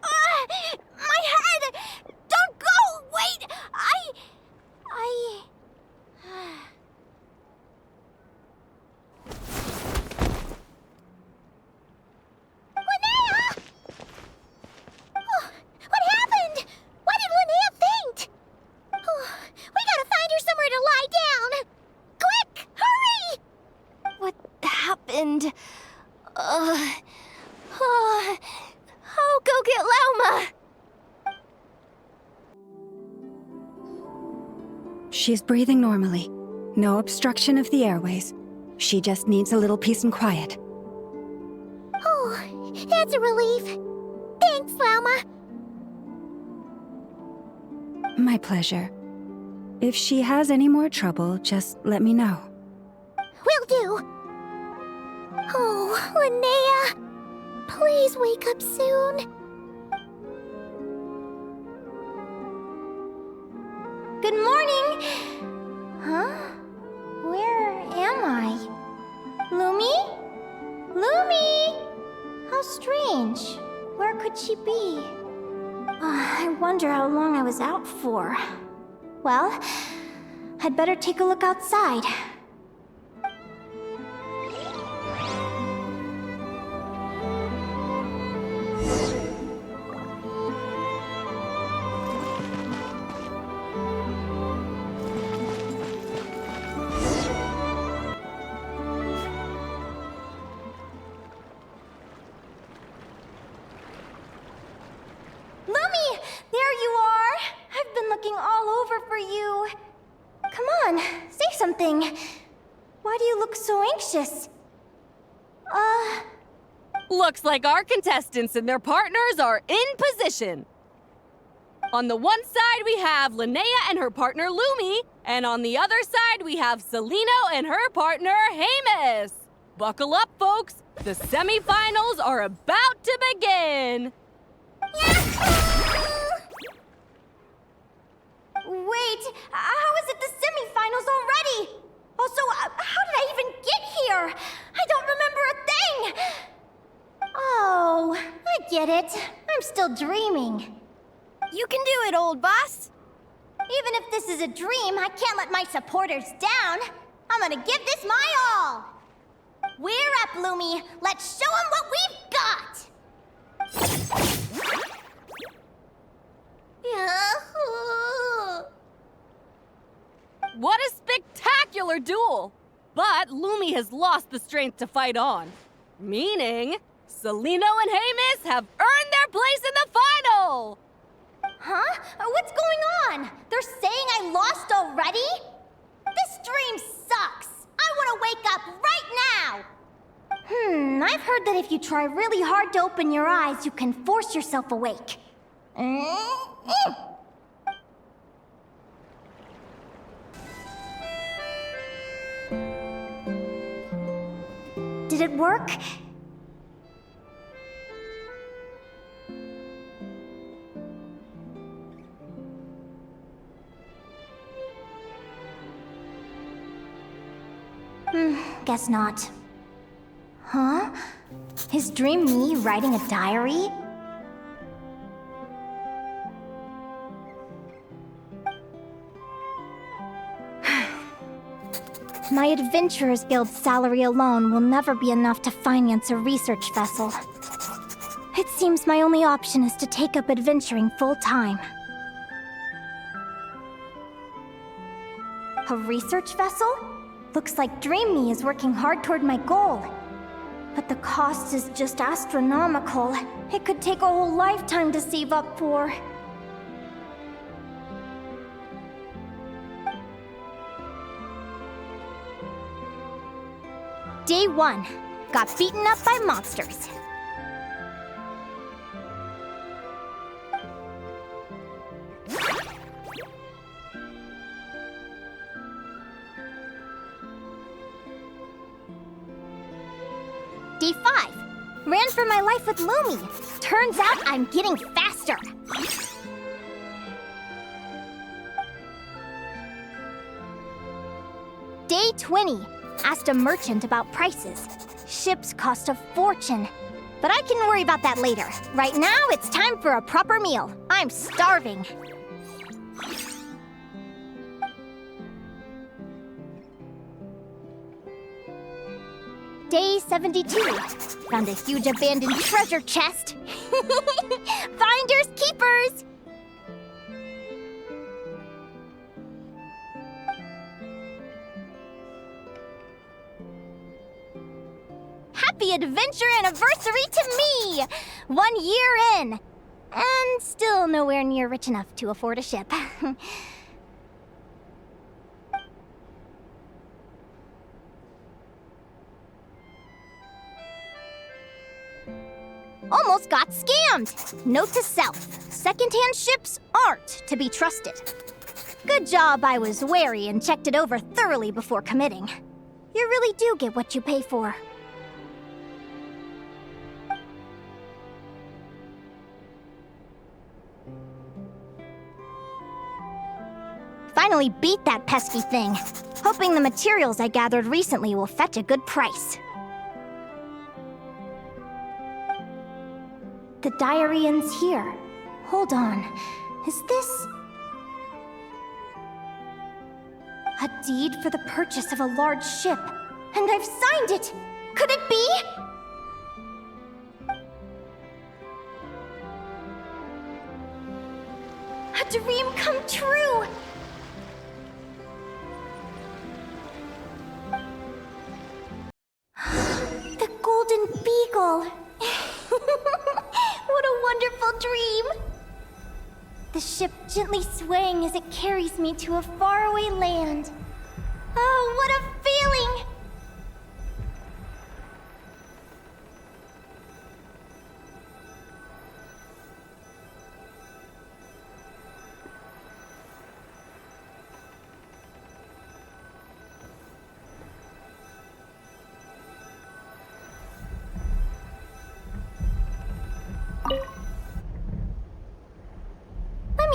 My head! Don't go! Wait! Linnea! Oh, what happened? Why did Linnea faint? Oh, we gotta find her somewhere to lie down! Quick! Hurry! What happened? I'll go get Lauma! She's breathing normally. No obstruction of the airways. She just needs a little peace and quiet. Oh, that's a relief. Thanks, Lauma. My pleasure. If she has any more trouble, just let me know. Will do. Oh, Linnea. Please wake up soon. Good morning! Huh? Where am I? Lumi? Lumi! How strange. Where could she be? I wonder how long I was out for. Well, I'd better take a look outside. Lumi! There you are! I've been looking all over for you. Come on, say something. Why do you look so anxious? Looks like our contestants and their partners are in position. On the one side, we have Linnea and her partner Lumi, and on the other side, we have Celino and her partner Hamus. Buckle up, folks. The semifinals are about to begin. Wait, how is it the semifinals already? Also, how did I even get here? I don't remember a thing! Oh, I get it. I'm still dreaming. You can do it, old boss. Even if this is a dream, I can't let my supporters down. I'm gonna give this my all. We're up, Lumi. Let's show them what we've got! What a spectacular duel! But Lumi has lost the strength to fight on. Meaning, Celino and Hamus have earned their place in the final! Huh? What's going on? They're saying I lost already? This dream sucks! I want to wake up right now! I've heard that if you try really hard to open your eyes, you can force yourself awake. Did it work? Guess not. Huh? Is Dream me writing a diary? My Adventurers Guild salary alone will never be enough to finance a research vessel. It seems my only option is to take up adventuring full-time. A research vessel? Looks like Dream Me is working hard toward my goal. But the cost is just astronomical. It could take a whole lifetime to save up for. Day 1. Got beaten up by monsters. Day 5. Ran for my life with Lumi. Turns out I'm getting faster. Day 20. Asked a merchant about prices. Ships cost a fortune. But I can worry about that later. Right now, it's time for a proper meal. I'm starving. Day 72. Found a huge abandoned treasure chest. Finders keepers! Happy adventure anniversary to me! 1 year in! And still nowhere near rich enough to afford a ship. Almost got scammed! Note to self, secondhand ships aren't to be trusted. Good job I was wary and checked it over thoroughly before committing. You really do get what you pay for. Finally beat that pesky thing, hoping the materials I gathered recently will fetch a good price. The diary ends here. Hold on. Is this... a deed for the purchase of a large ship? And I've signed it! Could it be? A dream come true! The Golden Beagle! What a wonderful dream! The ship gently swaying as it carries me to a faraway land. Oh, what a feeling!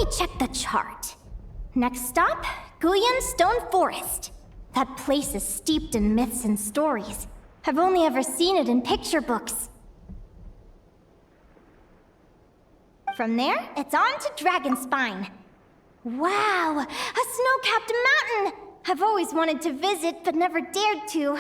me check the chart. Next stop, Guyan Stone Forest. That place is steeped in myths and stories. I've only ever seen it in picture books. From there, it's on to Dragonspine. Wow, a snow-capped mountain! I've always wanted to visit, but never dared to.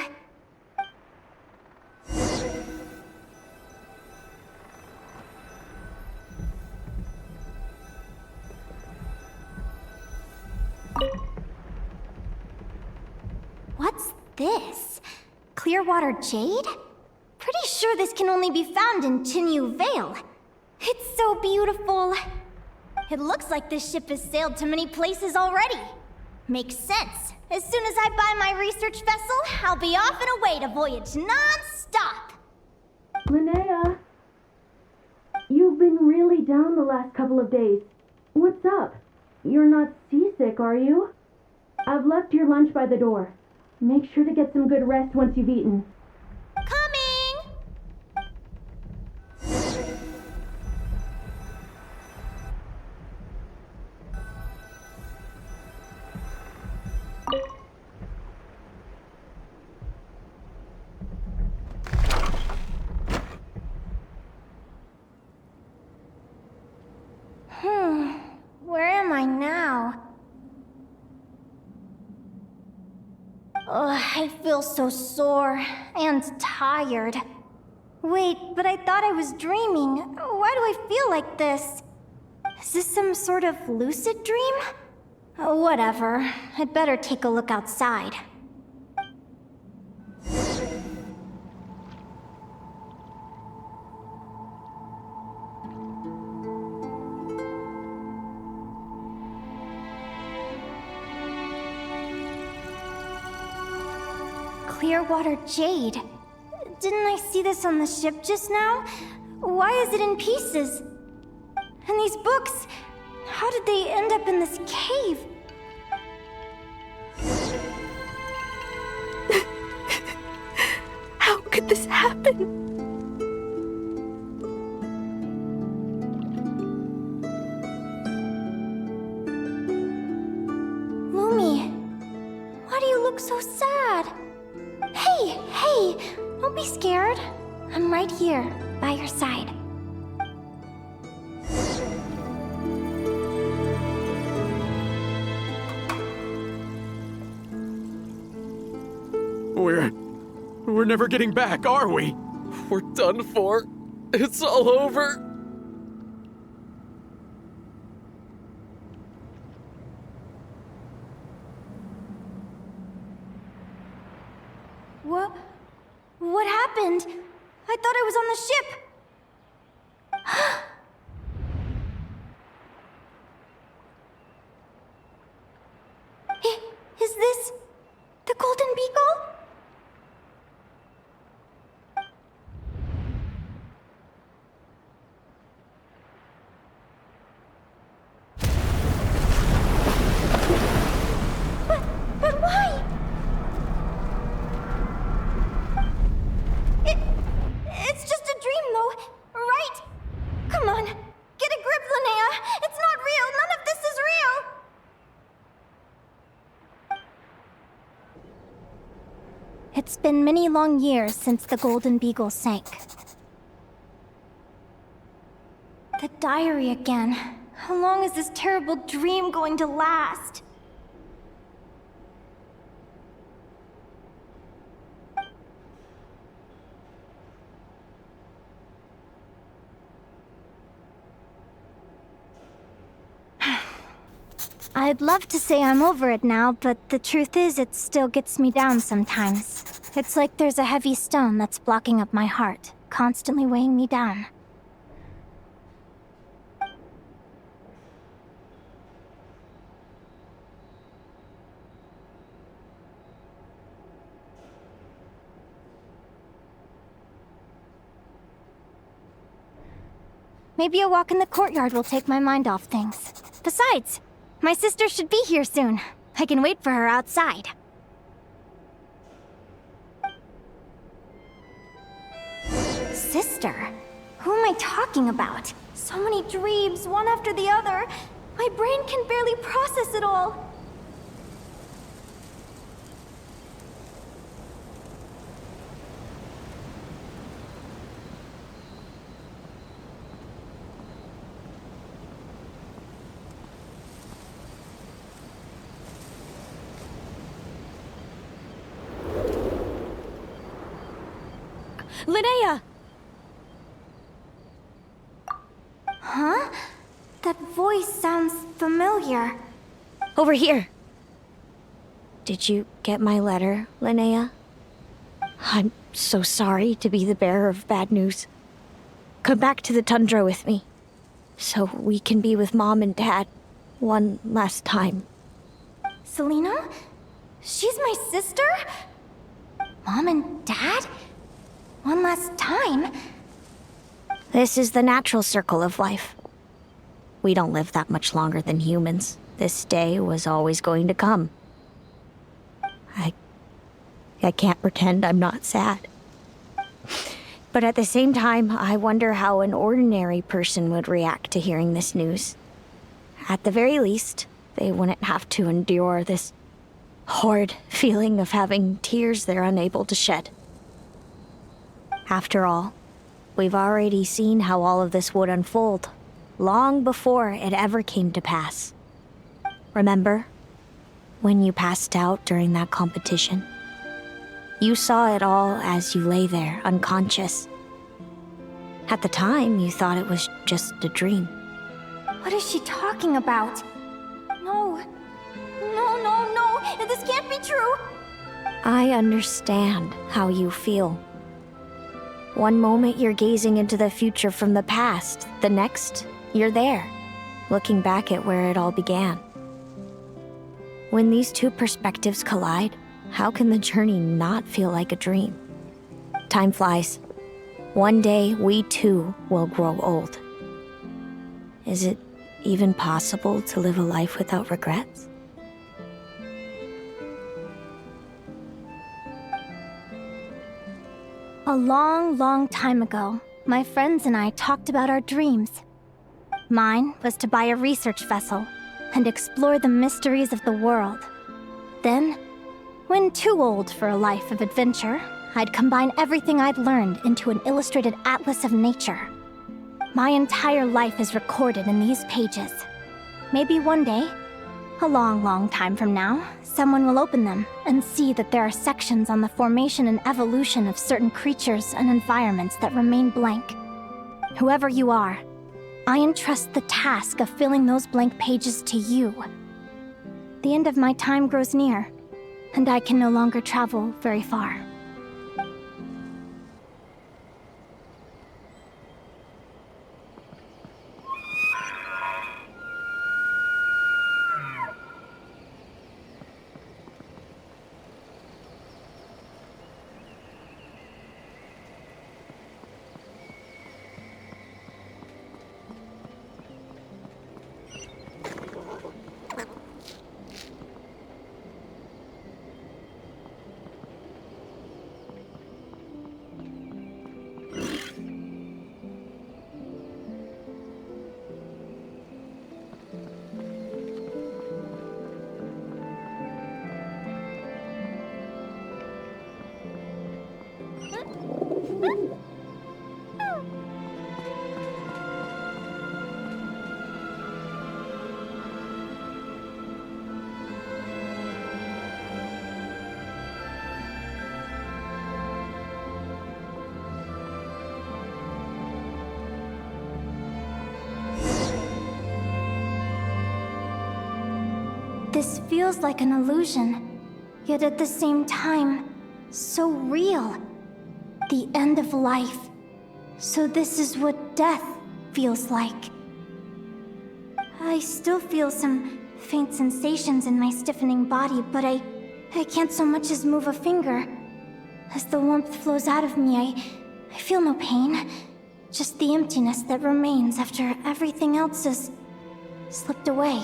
What's this? Clearwater jade? Pretty sure this can only be found in Chinyu Vale. It's so beautiful. It looks like this ship has sailed to many places already. Makes sense. As soon as I buy my research vessel, I'll be off and away to voyage non-stop. Linnea, you've been really down the last couple of days. What's up? You're not seasick, are you? I've left your lunch by the door. Make sure to get some good rest once you've eaten. Coming! Where am I now? Ugh, I feel so sore and tired. Wait, but I thought I was dreaming. Why do I feel like this? Is this some sort of lucid dream? Whatever. I'd better take a look outside. Clearwater jade. Didn't I see this on the ship just now? Why is it in pieces? And these books, how did they end up in this cave? How could this happen? Lumi, why do you look so sad? Hey, don't be scared. I'm right here, by your side. We're never getting back, are we? We're done for. It's all over. What happened? I thought I was on the ship. Is this the Golden Beagle? But why? It's just a dream, though, right? Come on, get a grip, Linnea. It's not real. None of this is real. It's been many long years since the Golden Beagle sank. The diary again. How long is this terrible dream going to last? I'd love to say I'm over it now, but the truth is it still gets me down sometimes. It's like there's a heavy stone that's blocking up my heart, constantly weighing me down. Maybe a walk in the courtyard will take my mind off things. Besides, my sister should be here soon. I can wait for her outside. Sister? Who am I talking about? So many dreams, one after the other. I My brain can barely process it all. Linnea! Huh? That voice sounds familiar. Over here. Did you get my letter, Linnea? I'm so sorry to be the bearer of bad news. Come back to the tundra with me, so we can be with Mom and Dad one last time. Selena? She's my sister? Mom and Dad? One last time? This is the natural circle of life. We don't live that much longer than humans. This day was always going to come. I can't pretend I'm not sad. But at the same time, I wonder how an ordinary person would react to hearing this news. At the very least, they wouldn't have to endure this horrid feeling of having tears they're unable to shed. After all, we've already seen how all of this would unfold, long before it ever came to pass. Remember, when you passed out during that competition? You saw it all as you lay there, unconscious. At the time, you thought it was just a dream. What is she talking about? No. No. This can't be true. I understand how you feel. One moment you're gazing into the future from the past, the next, you're there, looking back at where it all began. When these two perspectives collide, how can the journey not feel like a dream? Time flies. One day, we too will grow old. Is it even possible to live a life without regrets? A long time ago, my friends and I talked about our dreams. Mine was to buy a research vessel and explore the mysteries of the world. Then, when too old for a life of adventure, I'd combine everything I'd learned into an illustrated atlas of nature. My entire life is recorded in these pages. Maybe one day, a long time from now, someone will open them and see that there are sections on the formation and evolution of certain creatures and environments that remain blank. Whoever you are, I entrust the task of filling those blank pages to you. The end of my time grows near, and I can no longer travel very far. This feels like an illusion, yet at the same time, so real. The end of life. So this is what death feels like. I still feel some faint sensations in my stiffening body, but I can't so much as move a finger. As the warmth flows out of me, I feel no pain. Just the emptiness that remains after everything else has slipped away.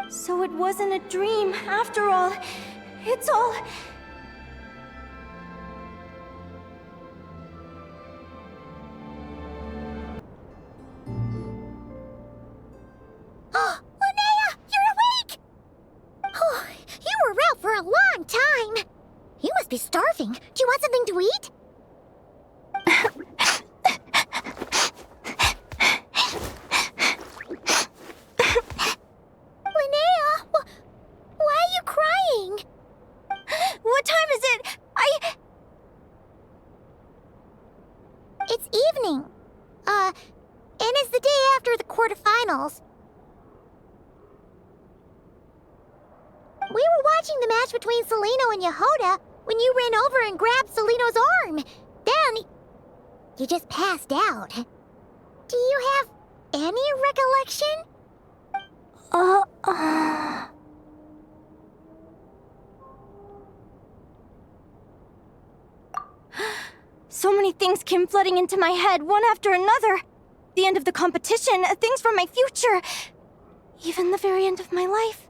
So it wasn't a dream, after all. It's all... must be starving. Do you want something to eat? Linnea, why are you crying? What time is it? It's evening. And it's the day after the quarterfinals. We were watching the match between Celino and Yehoda when you ran over and grabbed Celino's arm. Then, you just passed out. Do you have any recollection? So many things came flooding into my head, one after another. The end of the competition, things from my future. Even the very end of my life,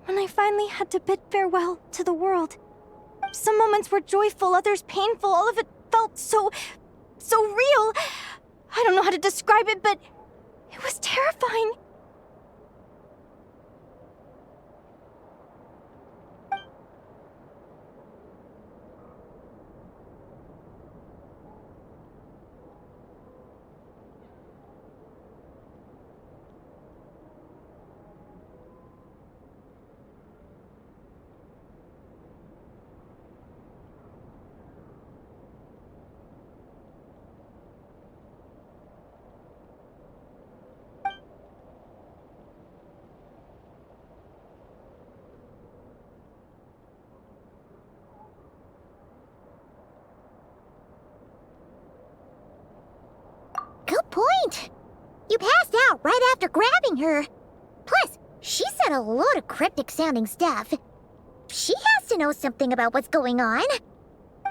when I finally had to bid farewell to the world. Some moments were joyful, others painful. All of it felt so real. I don't know how to describe it, but it was terrifying. Good point. You passed out right after grabbing her. Plus, she said a load of cryptic-sounding stuff. She has to know something about what's going on.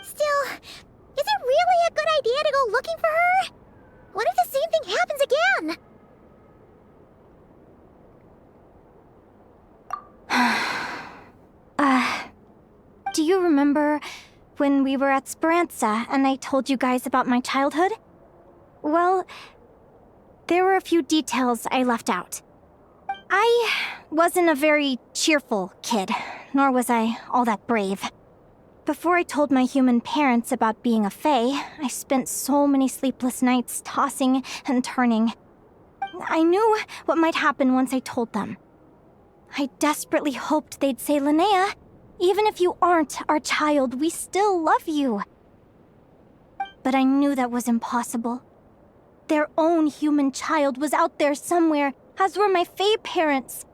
Still, is it really a good idea to go looking for her? What if the same thing happens again? Do you remember when we were at Speranza and I told you guys about my childhood? Well, there were a few details I left out. I wasn't a very cheerful kid, nor was I all that brave. Before I told my human parents about being a fae, I spent so many sleepless nights tossing and turning. I knew what might happen once I told them. I desperately hoped they'd say, Linnea, even if you aren't our child, we still love you. But I knew that was impossible. Their own human child was out there somewhere, as were my fae parents.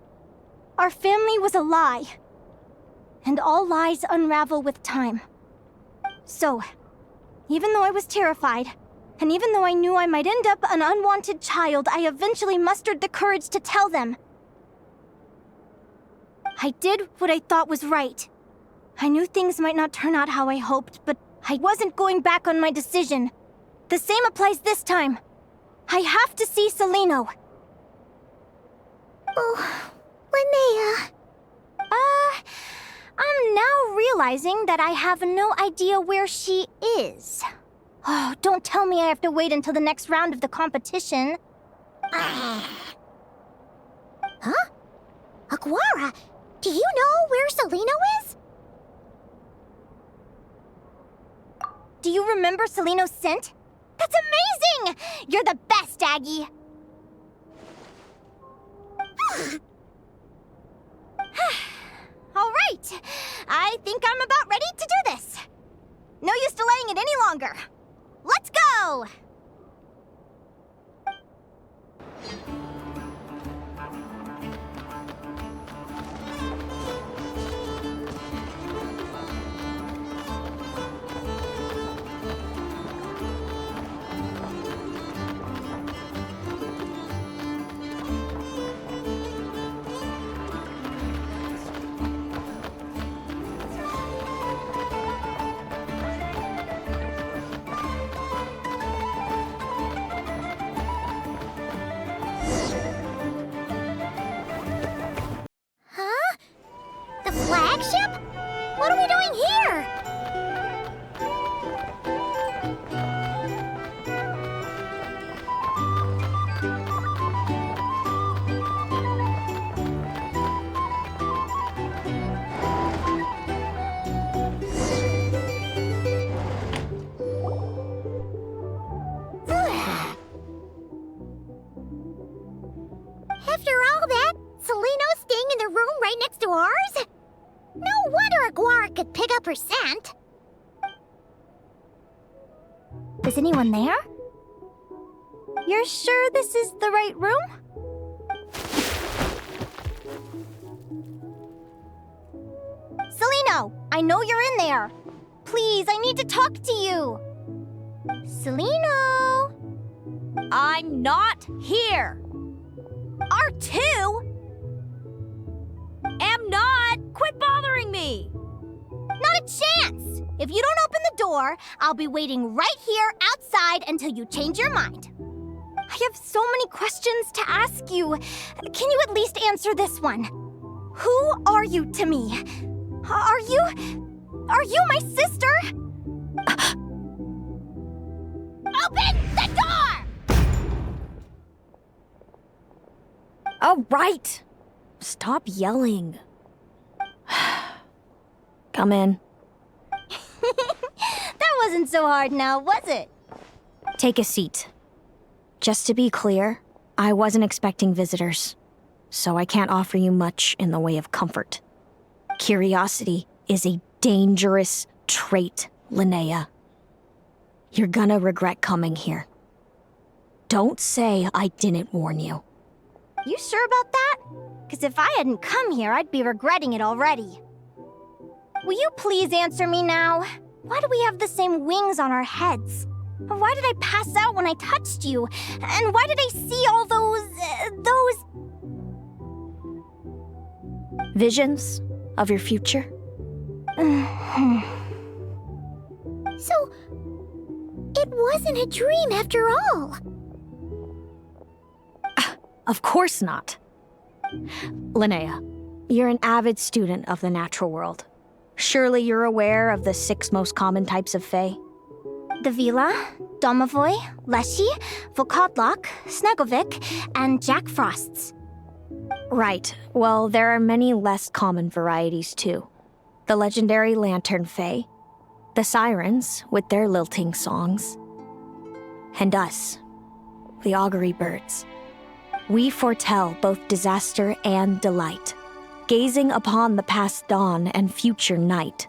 Our family was a lie. And all lies unravel with time. So, even though I was terrified, and even though I knew I might end up an unwanted child, I eventually mustered the courage to tell them. I did what I thought was right. I knew things might not turn out how I hoped, but I wasn't going back on my decision. The same applies this time. I have to see Celino. Oh, Linnea. I'm now realizing that I have no idea where she is. Oh, don't tell me I have to wait until the next round of the competition. Huh? Aguara, do you know where Celino is? Do you remember Celino's scent? That's amazing! You're the best, Aggie! All right, I think I'm about ready to do this. No use delaying it any longer. Let's go! Guar could pick up her scent. Is anyone there? You're sure this is the right room? Celino, I know you're in there. Please, I need to talk to you. Celino? I'm not here. R2? Am not. Quit bothering me. Not a chance! If you don't open the door, I'll be waiting right here outside until you change your mind. I have so many questions to ask you. Can you at least answer this one? Who are you to me? Are you my sister? Open the door! All right. Stop yelling. Come in. That wasn't so hard now, was it? Take a seat. Just to be clear, I wasn't expecting visitors, so I can't offer you much in the way of comfort. Curiosity is a dangerous trait, Linnea. You're gonna regret coming here. Don't say I didn't warn you. You sure about that? Because if I hadn't come here, I'd be regretting it already. Will you please answer me now? Why do we have the same wings on our heads? Why did I pass out when I touched you? And why did I see all those... Visions of your future? So, it wasn't a dream after all. Of course not. Linnea, you're an avid student of the natural world. Surely you're aware of the 6 most common types of Fae? The Vila, Domovoy, Leshy, Volkodlok, Snegovic, and Jack Frosts. Right. Well, there are many less common varieties too. The legendary Lantern Fae, the Sirens with their lilting songs, and us, the Augury Birds. We foretell both disaster and delight, gazing upon the past dawn and future night.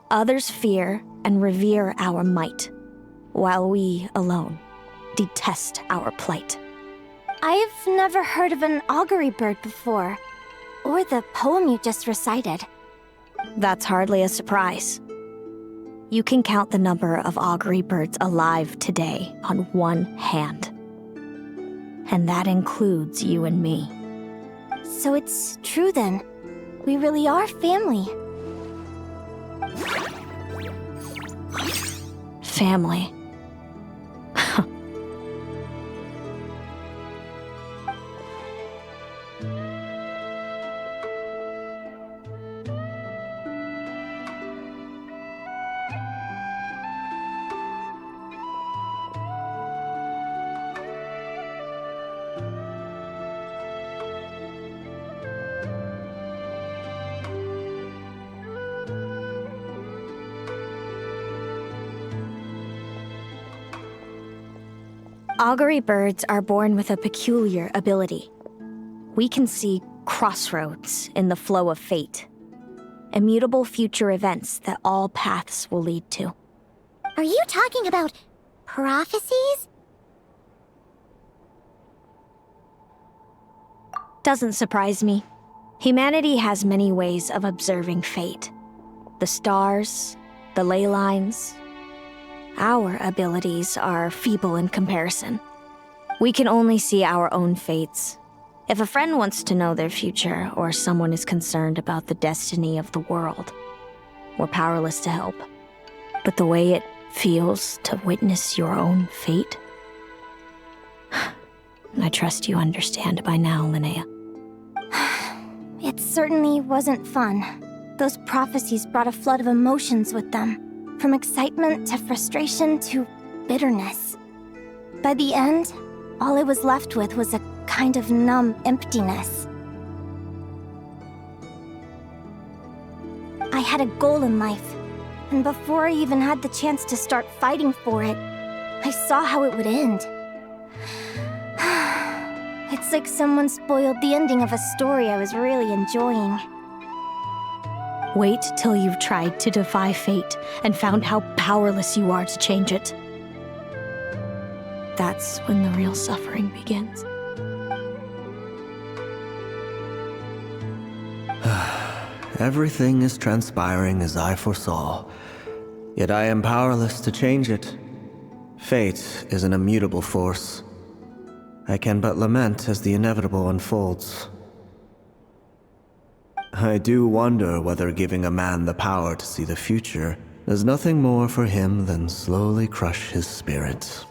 Others fear and revere our might, while we alone detest our plight. I've never heard of an augury bird before, or the poem you just recited. That's hardly a surprise. You can count the number of augury birds alive today on one hand. And that includes you and me. So it's true then. We really are family. Family. Augury birds are born with a peculiar ability. We can see crossroads in the flow of fate, immutable future events that all paths will lead to. Are you talking about prophecies? Doesn't surprise me. Humanity has many ways of observing fate. The stars, the ley lines. Our abilities are feeble in comparison. We can only see our own fates. If a friend wants to know their future, or someone is concerned about the destiny of the world, we're powerless to help. But the way it feels to witness your own fate, I trust you understand by now, Linnea. It certainly wasn't fun. Those prophecies brought a flood of emotions with them. From excitement to frustration to bitterness. By the end, all I was left with was a kind of numb emptiness. I had a goal in life, and before I even had the chance to start fighting for it, I saw how it would end. It's like someone spoiled the ending of a story I was really enjoying. Wait till you've tried to defy fate and found how powerless you are to change it. That's when the real suffering begins. Everything is transpiring as I foresaw, yet I am powerless to change it. Fate is an immutable force. I can but lament as the inevitable unfolds. I do wonder whether giving a man the power to see the future does nothing more for him than slowly crush his spirit.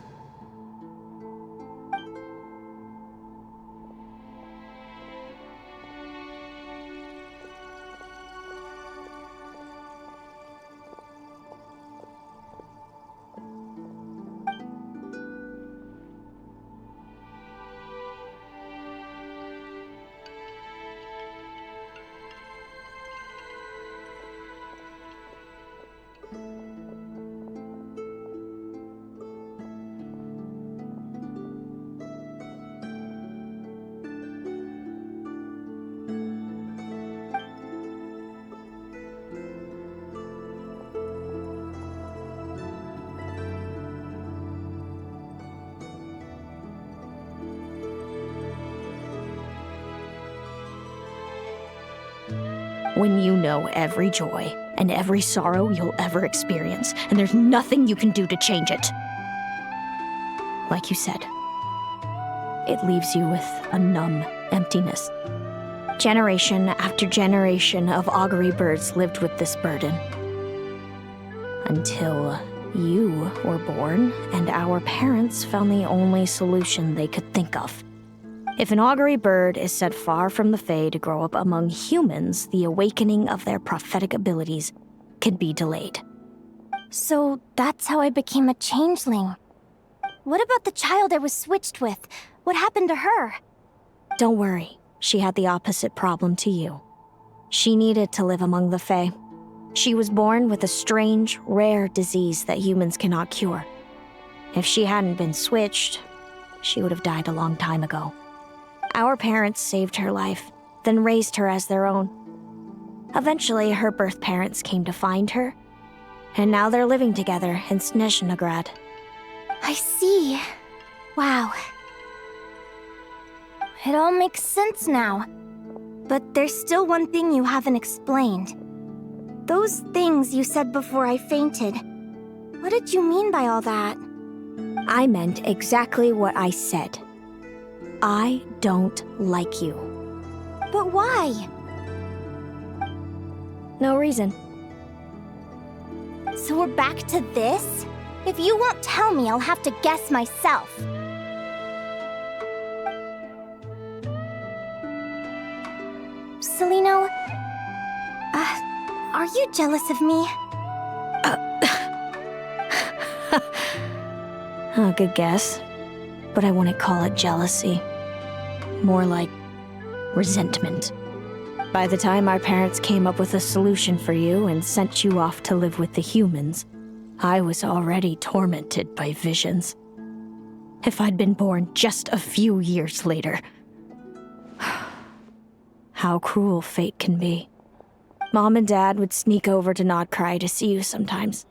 When you know every joy and every sorrow you'll ever experience, and there's nothing you can do to change it. Like you said, it leaves you with a numb emptiness. Generation after generation of augury birds lived with this burden. Until you were born, and our parents found the only solution they could think of. If an augury bird is set far from the Fae to grow up among humans, the awakening of their prophetic abilities can be delayed. So that's how I became a changeling. What about the child I was switched with? What happened to her? Don't worry, she had the opposite problem to you. She needed to live among the Fae. She was born with a strange, rare disease that humans cannot cure. If she hadn't been switched, she would have died a long time ago. Our parents saved her life, then raised her as their own. Eventually, her birth parents came to find her, and now they're living together in Snezhnegrad. I see. Wow. It all makes sense now. But there's still one thing you haven't explained. Those things you said before I fainted. What did you mean by all that? I meant exactly what I said. I don't like you. But why? No reason. So we're back to this? If you won't tell me, I'll have to guess myself. Celino, are you jealous of me? Oh, good guess. But I wouldn't call it jealousy. More like resentment. By the time our parents came up with a solution for you and sent you off to live with the humans, I was already tormented by visions. If I'd been born just a few years later. How cruel fate can be. Mom and Dad would sneak over to Nodcry to see you sometimes.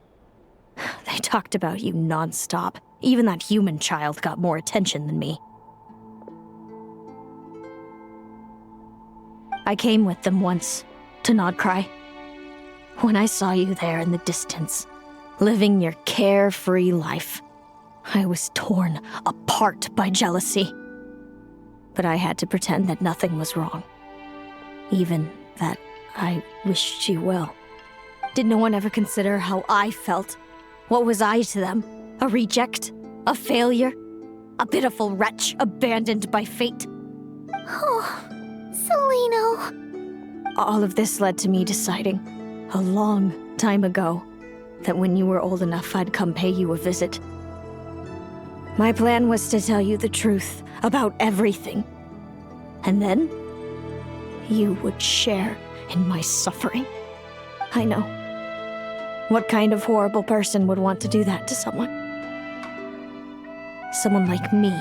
They talked about you non-stop. Even that human child got more attention than me. I came with them once, to Nodcry. When I saw you there in the distance, living your carefree life, I was torn apart by jealousy. But I had to pretend that nothing was wrong. Even that I wished you well. Did no one ever consider how I felt? What was I to them? A reject? A failure? A pitiful wretch abandoned by fate? Oh, Celino. All of this led to me deciding, a long time ago, that when you were old enough, I'd come pay you a visit. My plan was to tell you the truth about everything. And then, you would share in my suffering. I know. What kind of horrible person would want to do that to someone? Someone like me,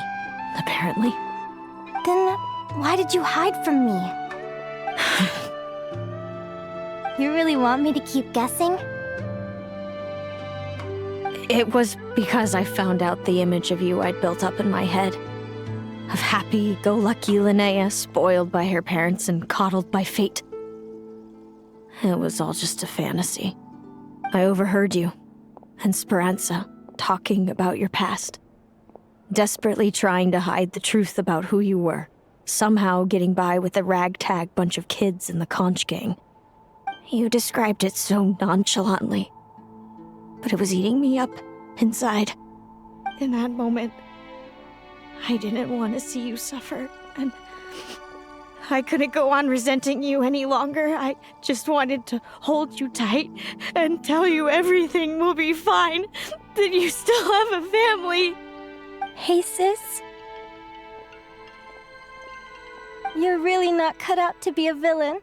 apparently. Then why did you hide from me? You really want me to keep guessing? It was because I found out the image of you I'd built up in my head. Of happy-go-lucky Linnea, spoiled by her parents and coddled by fate. It was all just a fantasy. I overheard you and Speranza talking about your past. Desperately trying to hide the truth about who you were. Somehow getting by with a ragtag bunch of kids in the conch gang. You described it so nonchalantly. But it was eating me up inside. In that moment, I didn't want to see you suffer, and I couldn't go on resenting you any longer. I just wanted to hold you tight and tell you everything will be fine, that you still have a family. Hey, sis. You're really not cut out to be a villain.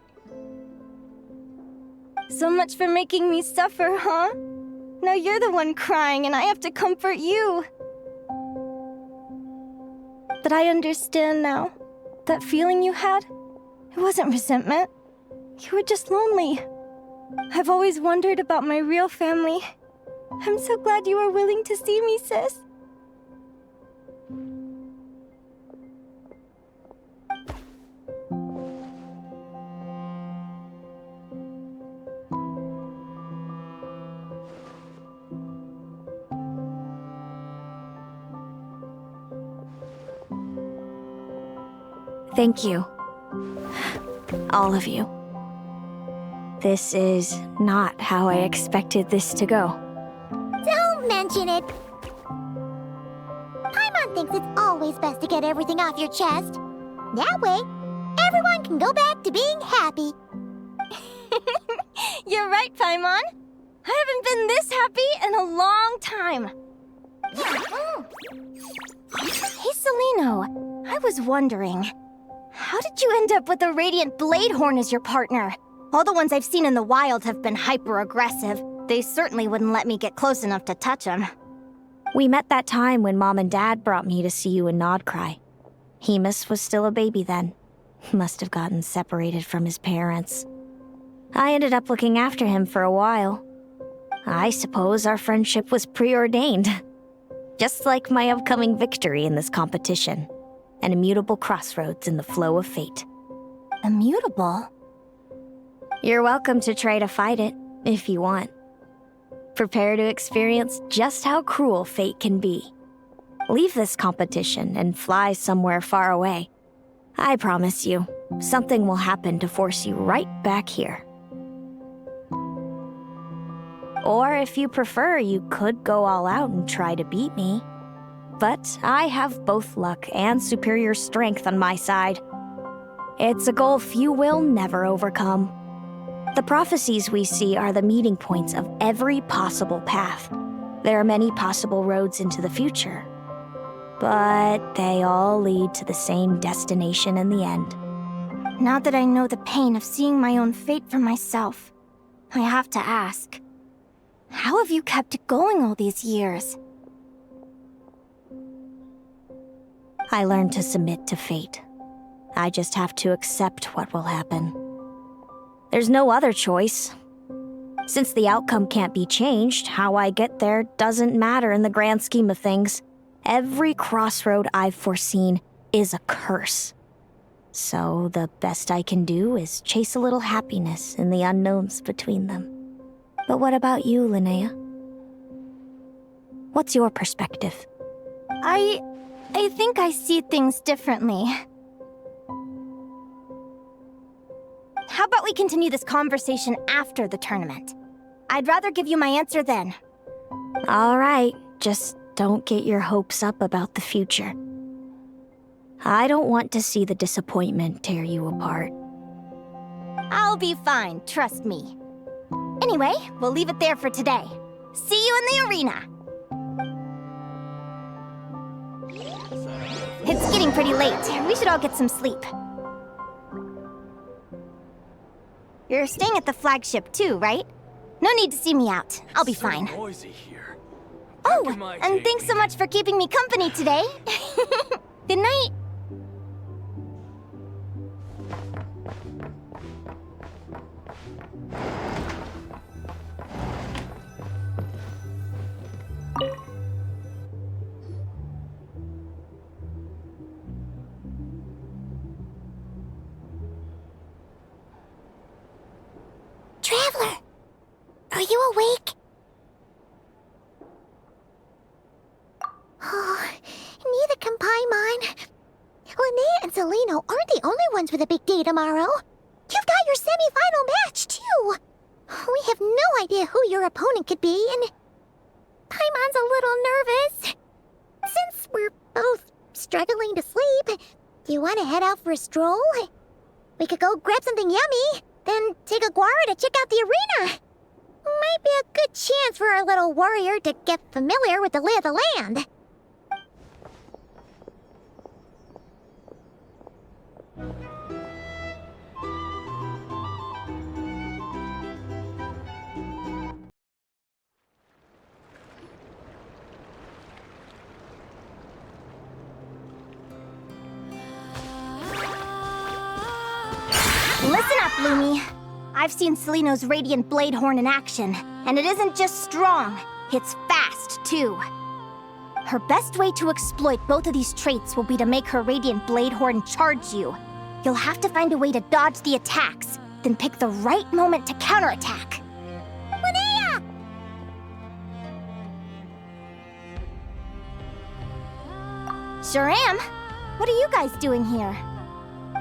So much for making me suffer, huh? Now you're the one crying and I have to comfort you. But I understand now. That feeling you had, it wasn't resentment. You were just lonely. I've always wondered about my real family. I'm so glad you were willing to see me, sis. Thank you. All of you. This is not how I expected this to go. Don't mention it. Paimon thinks it's always best to get everything off your chest. That way, everyone can go back to being happy. You're right, Paimon. I haven't been this happy in a long time. Hey, Celino, I was wondering, how did you end up with a Radiant Bladehorn as your partner? All the ones I've seen in the wild have been hyper-aggressive. They certainly wouldn't let me get close enough to touch them. We met that time when Mom and Dad brought me to see you in Nodcry. Hemus was still a baby then. Must have gotten separated from his parents. I ended up looking after him for a while. I suppose our friendship was preordained. Just like my upcoming victory in this competition. An immutable crossroads in the flow of fate. Immutable? You're welcome to try to fight it, if you want. Prepare to experience just how cruel fate can be. Leave this competition and fly somewhere far away. I promise you, something will happen to force you right back here. Or if you prefer, you could go all out and try to beat me. But I have both luck and superior strength on my side. It's a gulf you will never overcome. The prophecies we see are the meeting points of every possible path. There are many possible roads into the future. But they all lead to the same destination in the end. Now that I know the pain of seeing my own fate for myself, I have to ask, how have you kept it going all these years? I learned to submit to fate. I just have to accept what will happen. There's no other choice. Since the outcome can't be changed, how I get there doesn't matter in the grand scheme of things. Every crossroad I've foreseen is a curse. So the best I can do is chase a little happiness in the unknowns between them. But what about you, Linnea? What's your perspective? I think I see things differently. How about we continue this conversation after the tournament? I'd rather give you my answer then. All right, just don't get your hopes up about the future. I don't want to see the disappointment tear you apart. I'll be fine, trust me. Anyway, we'll leave it there for today. See you in the arena! It's getting pretty late. We should all get some sleep. You're staying at the flagship too, right? No need to see me out. I'll be fine. Noisy here. Oh, and thanks so much for keeping me company today. Good night. Traveler! Are you awake? Oh, neither can Paimon. Linnea and Celino aren't the only ones with a big day tomorrow. You've got your semi-final match, too. We have no idea who your opponent could be, and Paimon's a little nervous. Since we're both struggling to sleep, do you want to head out for a stroll? We could go grab something yummy, then take Aguara to check out the arena. Might be a good chance for our little warrior to get familiar with the lay of the land. Listen up, Lumi. I've seen Celino's Radiant Blade Horn in action, and it isn't just strong, it's fast, too. Her best way to exploit both of these traits will be to make her Radiant Blade Horn charge you. You'll have to find a way to dodge the attacks, then pick the right moment to counterattack. Linnea! Sure am. What are you guys doing here?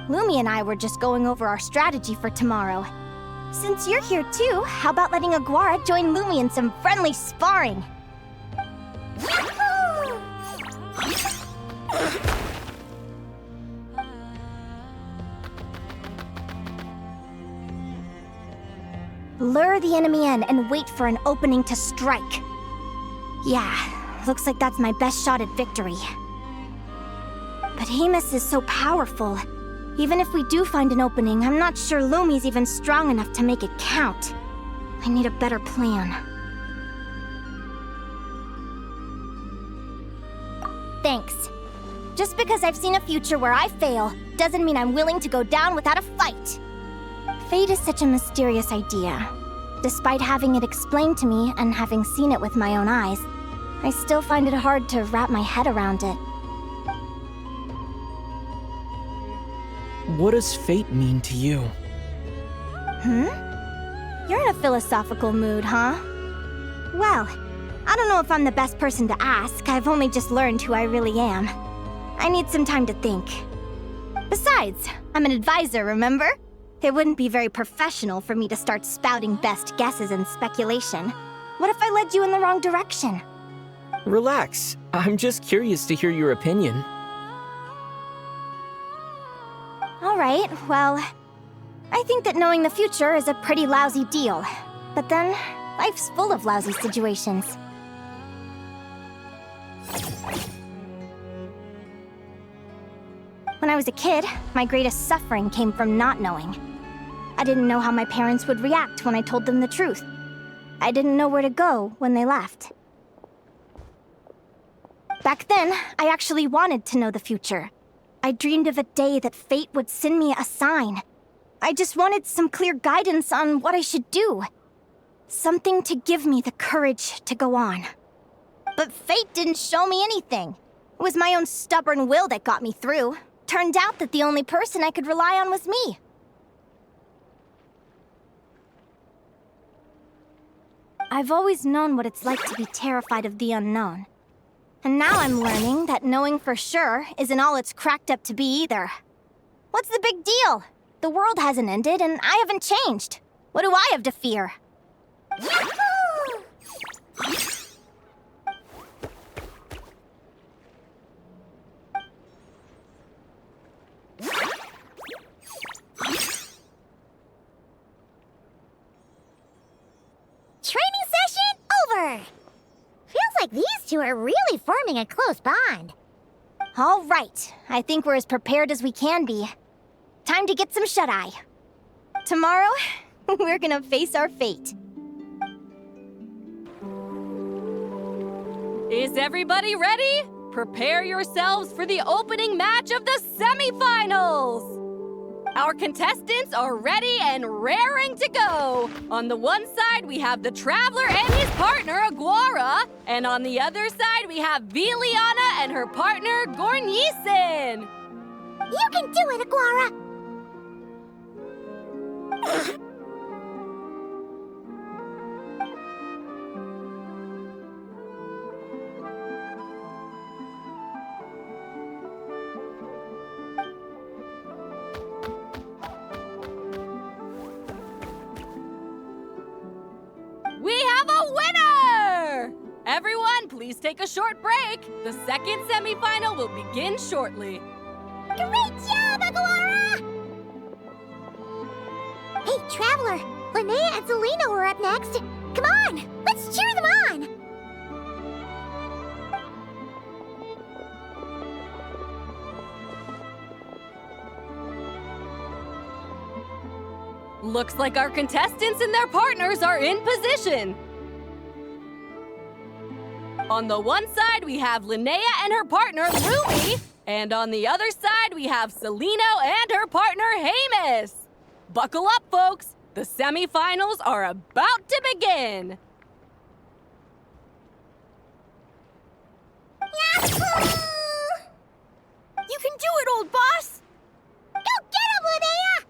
Lumi and I were just going over our strategy for tomorrow. Since you're here too, how about letting Aguara join Lumi in some friendly sparring? Lure the enemy in and wait for an opening to strike. Yeah, looks like that's my best shot at victory. But Amos is so powerful. Even if we do find an opening, I'm not sure Lumi's even strong enough to make it count. I need a better plan. Thanks. Just because I've seen a future where I fail, doesn't mean I'm willing to go down without a fight. Fate is such a mysterious idea. Despite having it explained to me and having seen it with my own eyes, I still find it hard to wrap my head around it. What does fate mean to you? You're in a philosophical mood, huh? Well, I don't know if I'm the best person to ask. I've only just learned who I really am. I need some time to think. Besides, I'm an advisor, remember? It wouldn't be very professional for me to start spouting best guesses and speculation. What if I led you in the wrong direction? Relax. I'm just curious to hear your opinion. Alright, well, I think that knowing the future is a pretty lousy deal. But then, life's full of lousy situations. When I was a kid, my greatest suffering came from not knowing. I didn't know how my parents would react when I told them the truth. I didn't know where to go when they left. Back then, I actually wanted to know the future. I dreamed of a day that fate would send me a sign. I just wanted some clear guidance on what I should do. Something to give me the courage to go on. But fate didn't show me anything. It was my own stubborn will that got me through. Turned out that the only person I could rely on was me. I've always known what it's like to be terrified of the unknown. And now I'm learning that knowing for sure isn't all it's cracked up to be either. What's the big deal? The world hasn't ended and I haven't changed. What do I have to fear? Yahoo! Training session over! Feels like these two are really forming a close bond. All right, I think we're as prepared as we can be. Time to get some shut-eye. Tomorrow, we're gonna face our fate. Is everybody ready? Prepare yourselves for the opening match of the semifinals! Our contestants are ready and raring to go. On the one side, we have the Traveler and his partner, Aguara. And on the other side, we have Viliana and her partner, Gornisen. You can do it, Aguara! Everyone, please take a short break. The second semifinal will begin shortly. Great job, Aguara! Hey, Traveler, Linnea and Selena were up next. Come on, let's cheer them on! Looks like our contestants and their partners are in position. On the one side, we have Linnea and her partner, Lumi. And on the other side, we have Celino and her partner, Hamus. Buckle up, folks. The semifinals are about to begin. Yahoo! You can do it, old boss! Go get him, Linnea!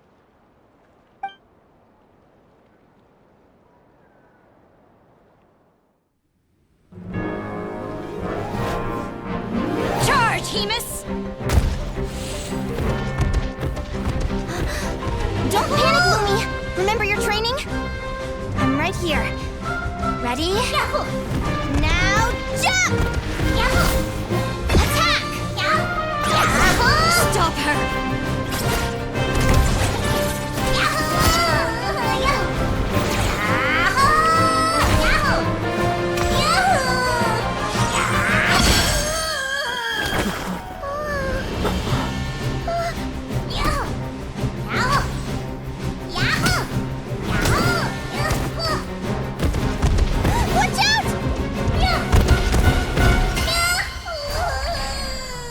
Charge, Hamus! Don't panic, Lumi! Remember your training? I'm right here. Ready? Yahoo! Now jump! Yahoo! Attack! Yahoo! Stop her! Yahoo!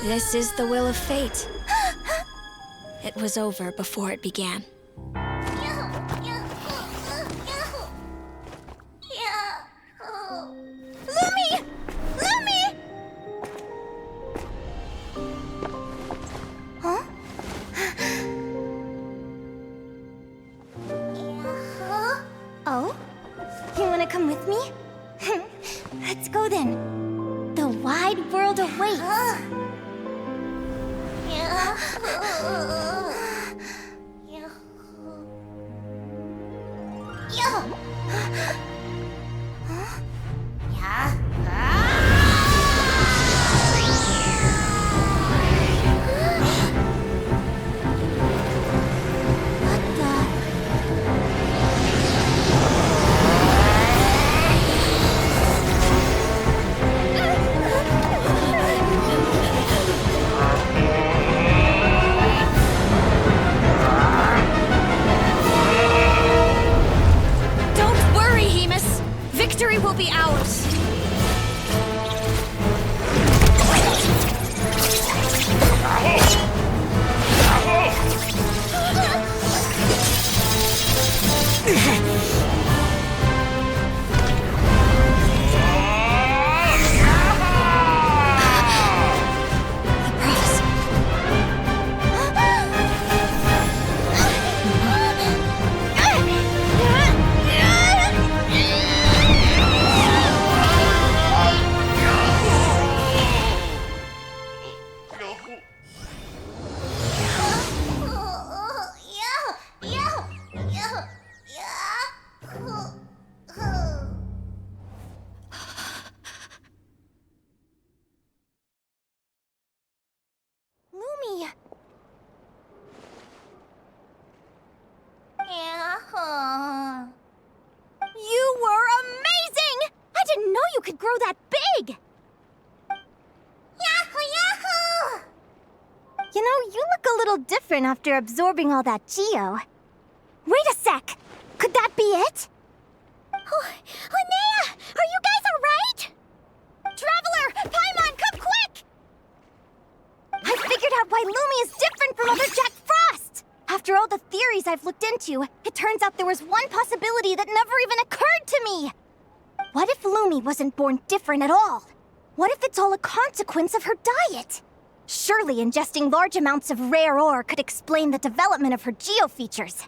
This is the will of fate. It was over before it began. Lumi! Lumi! Huh? Oh? You wanna come with me? Let's go then. The wide world awaits. Victory will be ours! You were amazing! I didn't know you could grow that big! Yahoo! Yahoo! You know, you look a little different after absorbing all that geo. Wait a sec! Could that be it? Oh, Linnea! Are you guys alright? Traveler! Paimon, come quick! I figured out why Lumi is different from other Jack Frost! After all the theories I've looked into, it turns out there was one possibility that never even occurred to me! What if Lumi wasn't born different at all? What if it's all a consequence of her diet? Surely ingesting large amounts of rare ore could explain the development of her geo-features.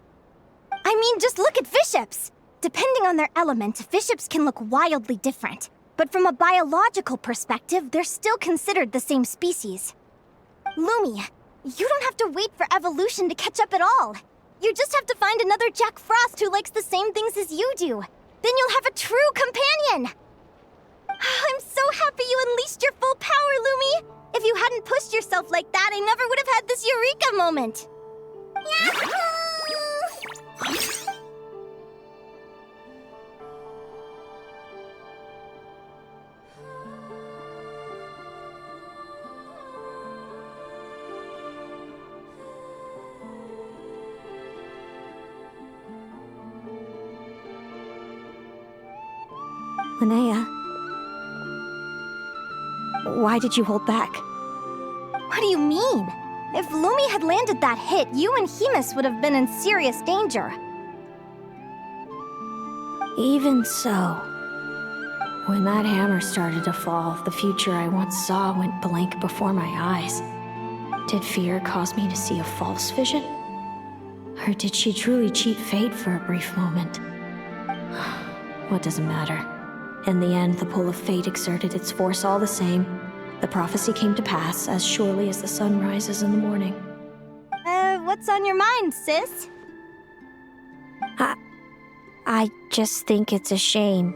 I mean, just look at fiships! Depending on their element, fiships can look wildly different. But from a biological perspective, they're still considered the same species. Lumi, you don't have to wait for evolution to catch up at all. You just have to find another Jack Frost who likes the same things as you do. Then you'll have a true companion! I'm so happy you unleashed your full power, Lumi! If you hadn't pushed yourself like that, I never would have had this eureka moment! Yahoo! Linnea, why did you hold back? What do you mean? If Lumi had landed that hit, you and Hemus would have been in serious danger. Even so, when that hammer started to fall, the future I once saw went blank before my eyes. Did fear cause me to see a false vision? Or did she truly cheat fate for a brief moment? What does it matter? In the end, the pull of fate exerted its force all the same. The prophecy came to pass as surely as the sun rises in the morning. What's on your mind, sis? I just think it's a shame.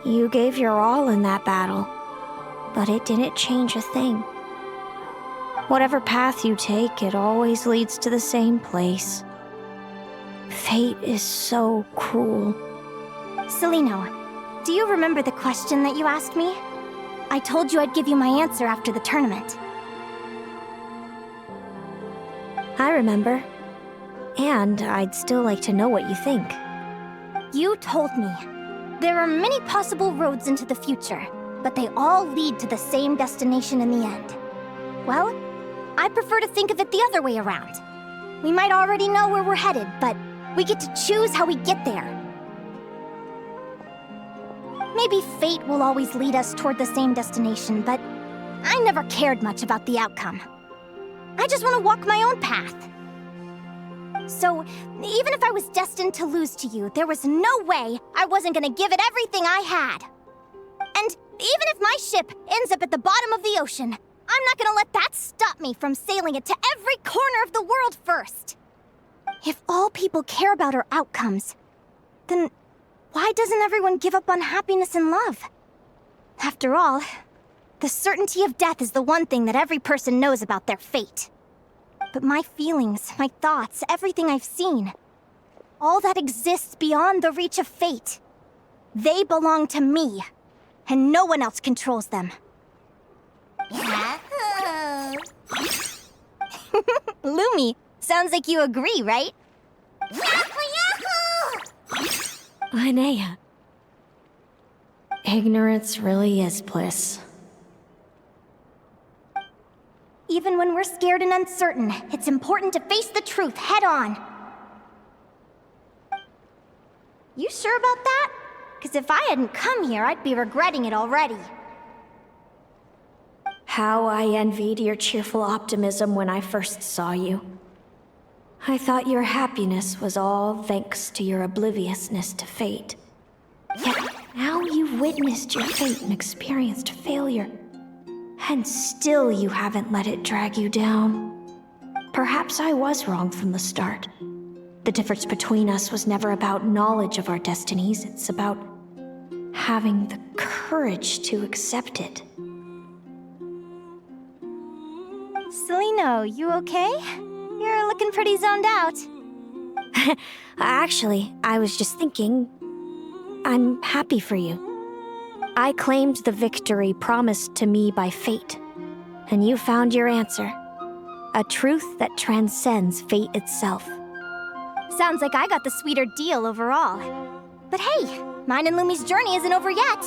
You gave your all in that battle, but it didn't change a thing. Whatever path you take, it always leads to the same place. Fate is so cruel. Celino, do you remember the question that you asked me? I told you I'd give you my answer after the tournament. I remember. And I'd still like to know what you think. You told me. There are many possible roads into the future, but they all lead to the same destination in the end. Well, I prefer to think of it the other way around. We might already know where we're headed, but we get to choose how we get there. Maybe fate will always lead us toward the same destination, but I never cared much about the outcome. I just want to walk my own path. So, even if I was destined to lose to you, there was no way I wasn't gonna give it everything I had. And even if my ship ends up at the bottom of the ocean, I'm not gonna let that stop me from sailing it to every corner of the world first. If all people care about are outcomes, then why doesn't everyone give up on happiness and love? After all, the certainty of death is the one thing that every person knows about their fate. But my feelings, my thoughts, everything I've seen, all that exists beyond the reach of fate, they belong to me, and no one else controls them. Yahoo! Lumi, sounds like you agree, right? Yahoo! Linnea. Ignorance really is bliss. Even when we're scared and uncertain, it's important to face the truth head on. You sure about that? Because if I hadn't come here, I'd be regretting it already. How I envied your cheerful optimism when I first saw you. I thought your happiness was all thanks to your obliviousness to fate. Yet now you've witnessed your fate and experienced failure. And still you haven't let it drag you down. Perhaps I was wrong from the start. The difference between us was never about knowledge of our destinies, it's about having the courage to accept it. Celino, you okay? You're looking pretty zoned out. Actually, I was just thinking, I'm happy for you. I claimed the victory promised to me by fate, and you found your answer. A truth that transcends fate itself. Sounds like I got the sweeter deal overall. But hey, mine and Lumi's journey isn't over yet.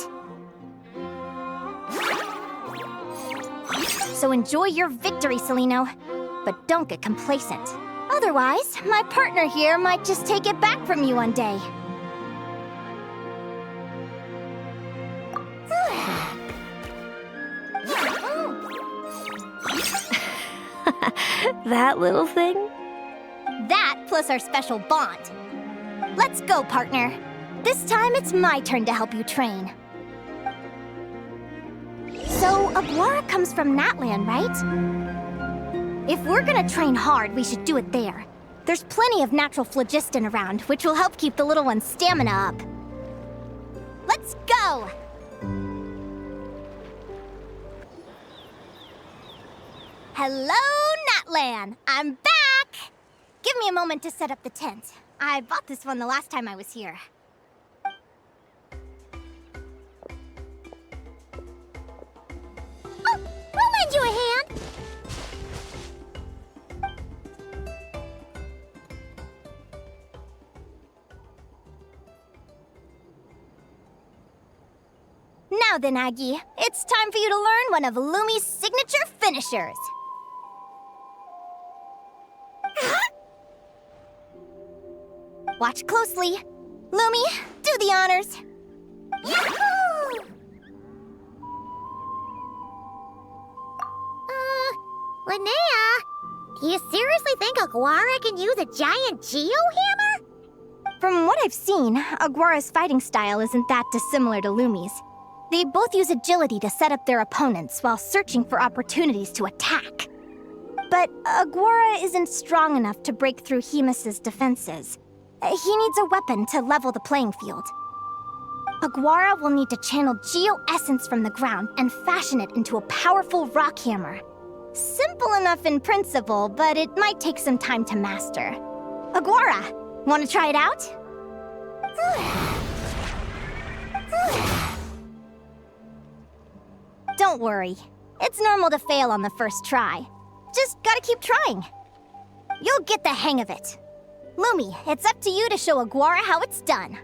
So enjoy your victory, Celino. But don't get complacent. Otherwise, my partner here might just take it back from you one day. That little thing? That plus our special bond. Let's go, partner. This time it's my turn to help you train. So, Aguara comes from Natlan, right? If we're gonna train hard, we should do it there. There's plenty of natural phlogiston around, which will help keep the little one's stamina up. Let's go! Hello, Natlan! I'm back! Give me a moment to set up the tent. I bought this one the last time I was here. Oh, I'll lend you a hand. Now then, Aggie, it's time for you to learn one of Lumi's signature finishers. Watch closely. Lumi, do the honors. Yahoo! Linnea, do you seriously think Aguara can use a giant geohammer? From what I've seen, Aguara's fighting style isn't that dissimilar to Lumi's. They both use agility to set up their opponents while searching for opportunities to attack. But Aguara isn't strong enough to break through Hemus's defenses. He needs a weapon to level the playing field. Aguara will need to channel geo-essence from the ground and fashion it into a powerful rock hammer. Simple enough in principle, but it might take some time to master. Aguara, want to try it out? Don't worry. It's normal to fail on the first try. Just gotta keep trying. You'll get the hang of it. Lumi, it's up to you to show Aguara how it's done.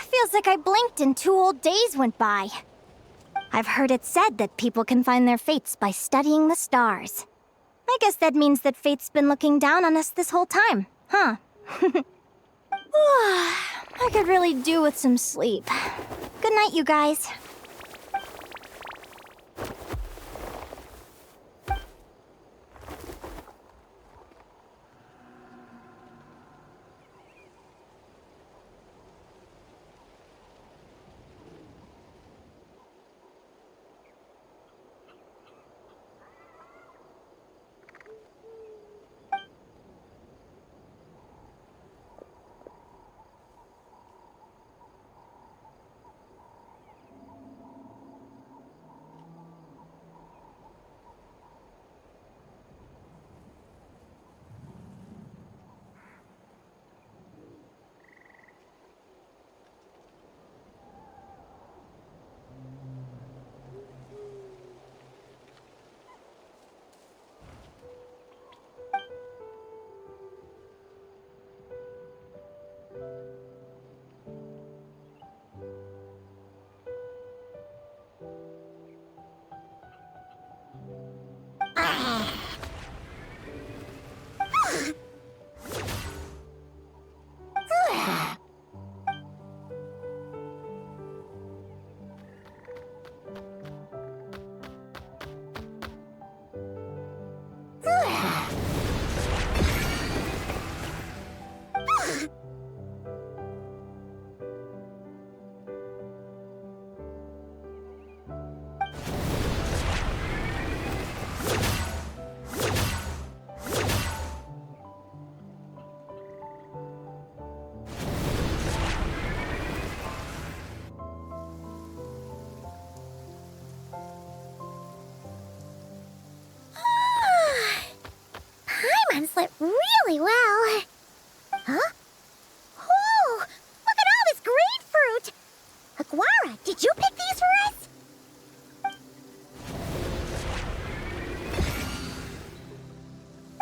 Feels like I blinked and 2 whole days went by. I've heard it said that people can find their fates by studying the stars. I guess that means that fate's been looking down on us this whole time, huh? I could really do with some sleep. Good night, you guys. Slept really well. Huh? Oh, look at all this grapefruit! Aguara, did you pick these for us?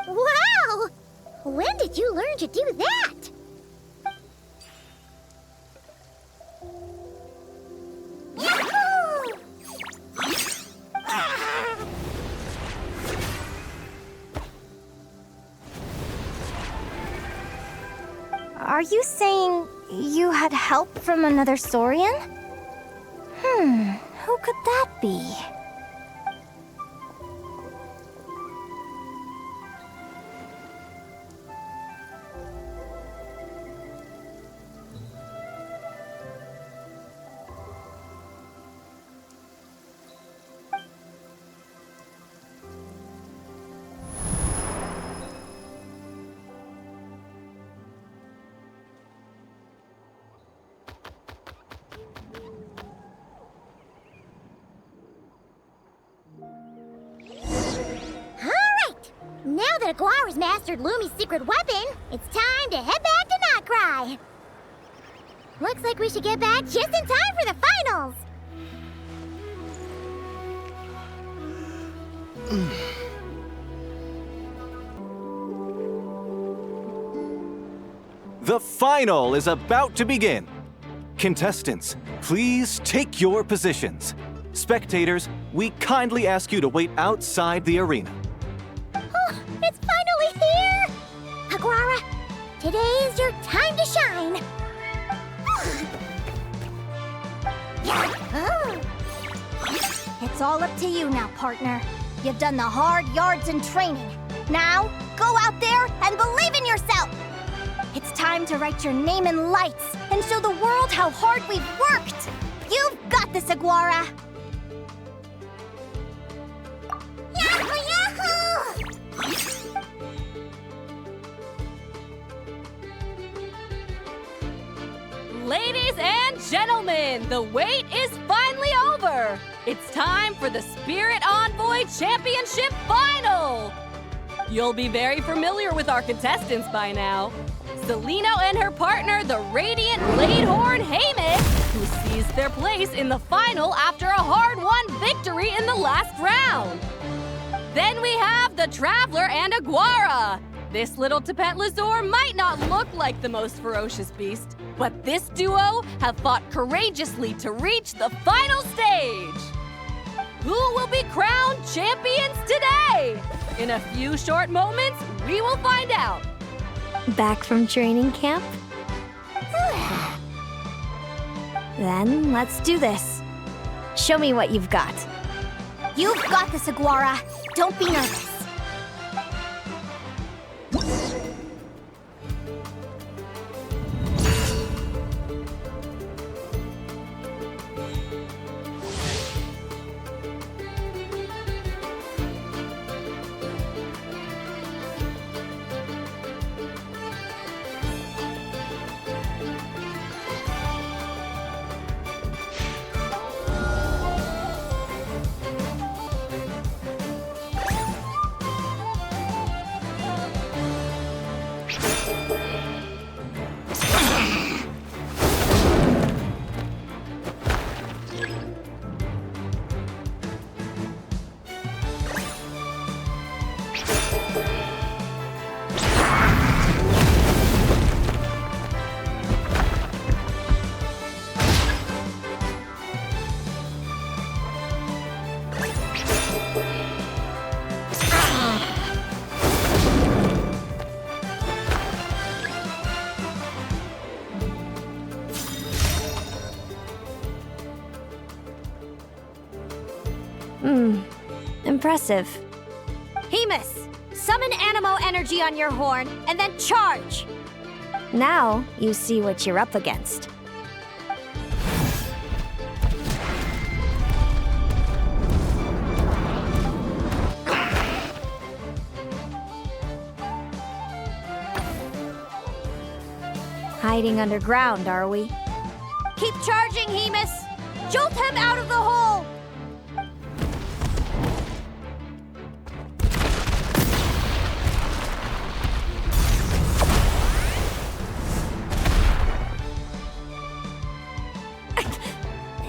Wow! When did you learn to do that? Yahoo! Are you saying you had help from another Saurian? Who could that be? that Aguara's mastered Lumi's secret weapon, it's time to head back to Notcry. Looks like we should get back just in time for the finals. The final is about to begin. Contestants, please take your positions. Spectators, we kindly ask you to wait outside the arena. Oh, it's finally here! Aguara, today is your time to shine. It's all up to you now, partner. You've done the hard yards in training. Now, go out there and believe in yourself! It's time to write your name in lights and show the world how hard we've worked! You've got this, Aguara! Yahoo! Yahoo! Ladies and gentlemen, the wait is finally over! It's time for the Spirit Envoy Championship Final! You'll be very familiar with our contestants by now. Zelino and her partner, the Radiant Bladehorn Haymis, who seized their place in the final after a hard-won victory in the last round. Then we have the Traveler and Aguara. This little Tepet Lazur might not look like the most ferocious beast, but this duo have fought courageously to reach the final stage. Who will be crowned champions today? In a few short moments, we will find out. Back from training camp? Then let's do this. Show me what you've got. You've got this, Aguara. Don't be nervous. Impressive. Haymis, summon Animo energy on your horn, and then charge! Now you see what you're up against. Hiding underground, are we? Keep charging, Haymis! Jolt him out of the hole!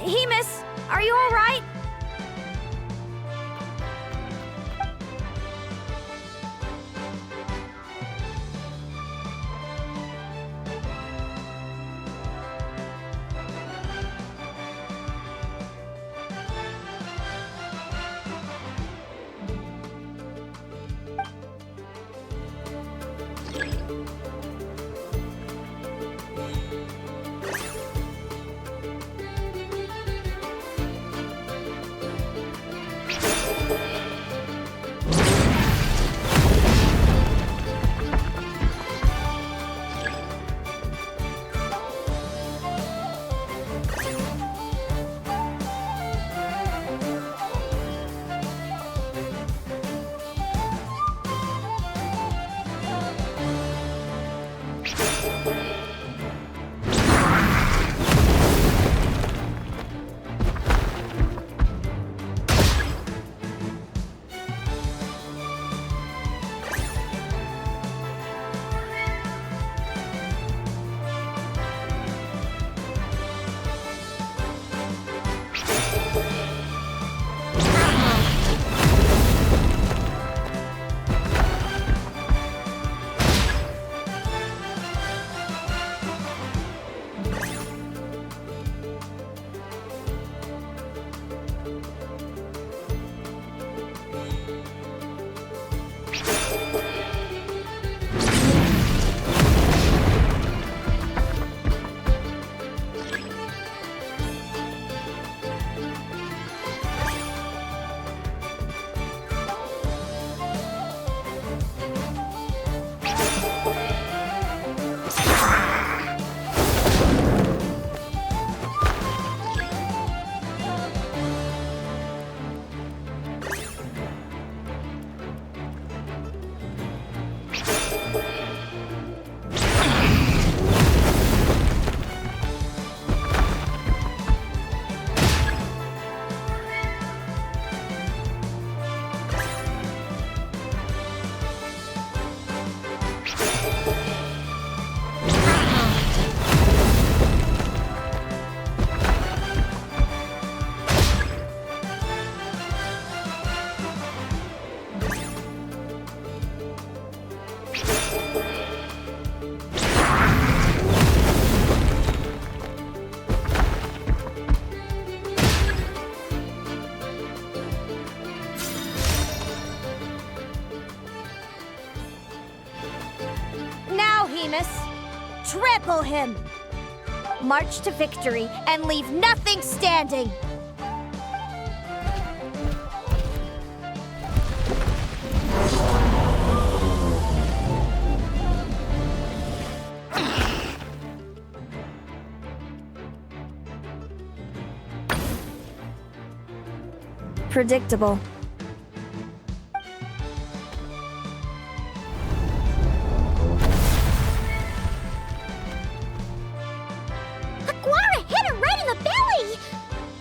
Haymis, are you all right? Hemus! Trample him! March to victory and leave nothing standing! Predictable. Aguara hit her right in the belly!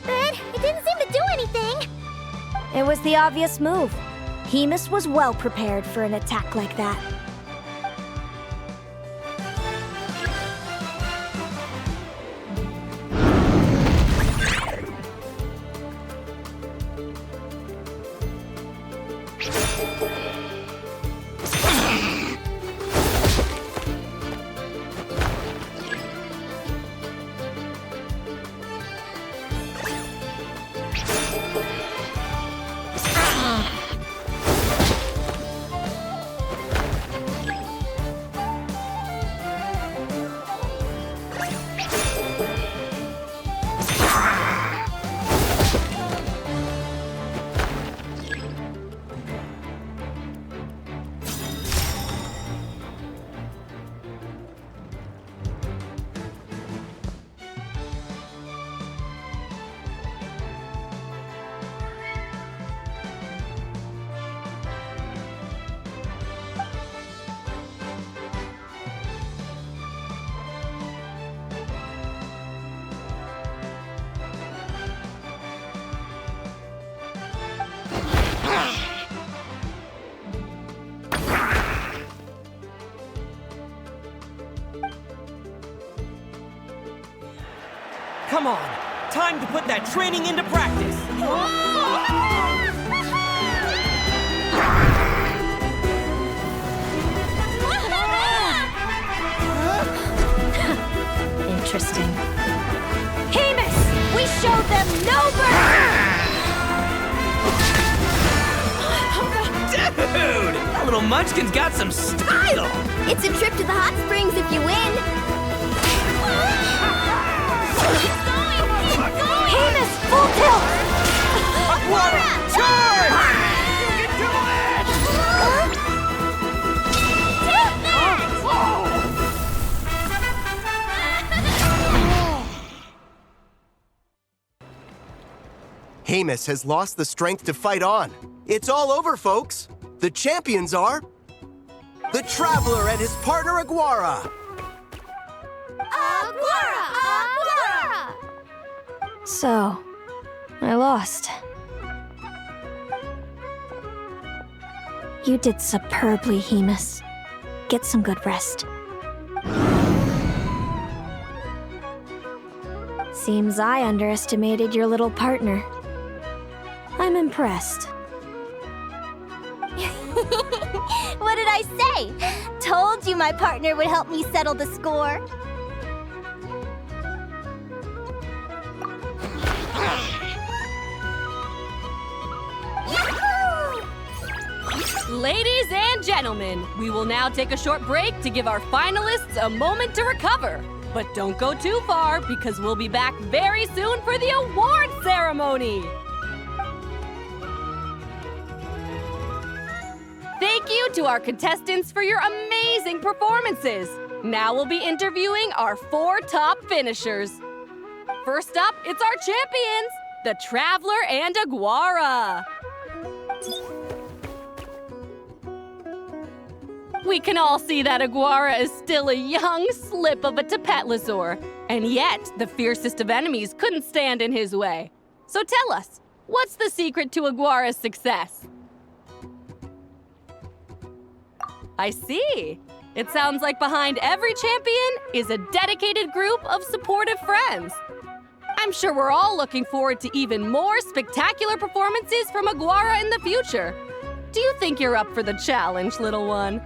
But it didn't seem to do anything. It was the obvious move. Hemus was well prepared for an attack like that. Come on! Time to put that training into practice! Interesting. Hemus! We showed them no mercy! Dude! That little munchkin's got some style! It's a trip to the hot springs if you win. Hemus, full tilt! Aguara, charge! You can do it! Hemus has lost the strength to fight on. It's all over, folks. The champions are... the Traveler and his partner Aguara. Aguara! So, I lost. You did superbly, Hemus. Get some good rest. Seems I underestimated your little partner. I'm impressed. What did I say? Told you my partner would help me settle the score. Ladies and gentlemen, we will now take a short break to give our finalists a moment to recover. But don't go too far, because we'll be back very soon for the award ceremony. Thank you to our contestants for your amazing performances. Now we'll be interviewing our 4 top finishers. First up, it's our champions, the Traveler and Aguara. We can all see that Aguara is still a young slip of a Tapetlosaur, and yet the fiercest of enemies couldn't stand in his way. So tell us, what's the secret to Aguara's success? I see. It sounds like behind every champion is a dedicated group of supportive friends. I'm sure we're all looking forward to even more spectacular performances from Aguara in the future. Do you think you're up for the challenge, little one?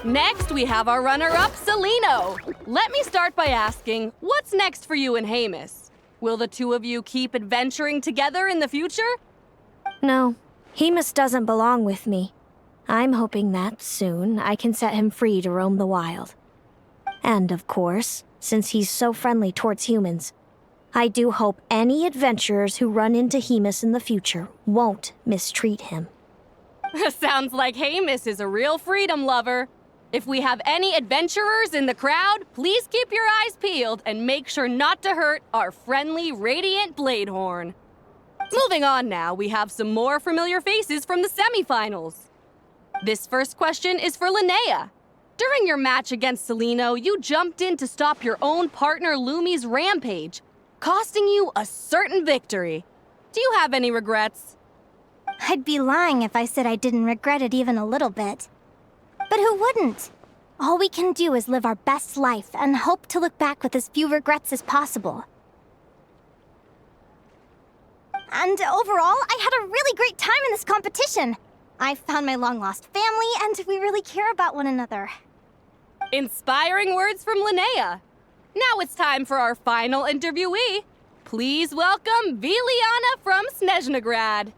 Next, we have our runner-up, Celino. Let me start by asking, what's next for you and Hemus? Will the two of you keep adventuring together in the future? No, Hemus doesn't belong with me. I'm hoping that soon I can set him free to roam the wild. And of course, since he's so friendly towards humans, I do hope any adventurers who run into Hemus in the future won't mistreat him. Sounds like Hemus is a real freedom lover. If we have any adventurers in the crowd, please keep your eyes peeled and make sure not to hurt our friendly, radiant Bladehorn. Moving on now, we have some more familiar faces from the semifinals. This first question is for Linnea. During your match against Celino, you jumped in to stop your own partner Lumi's rampage, costing you a certain victory. Do you have any regrets? I'd be lying if I said I didn't regret it even a little bit. But who wouldn't? All we can do is live our best life and hope to look back with as few regrets as possible. And overall, I had a really great time in this competition. I found my long-lost family, and we really care about one another. Inspiring words from Linnea. Now it's time for our final interviewee. Please welcome Viliana from Snezhnegrad.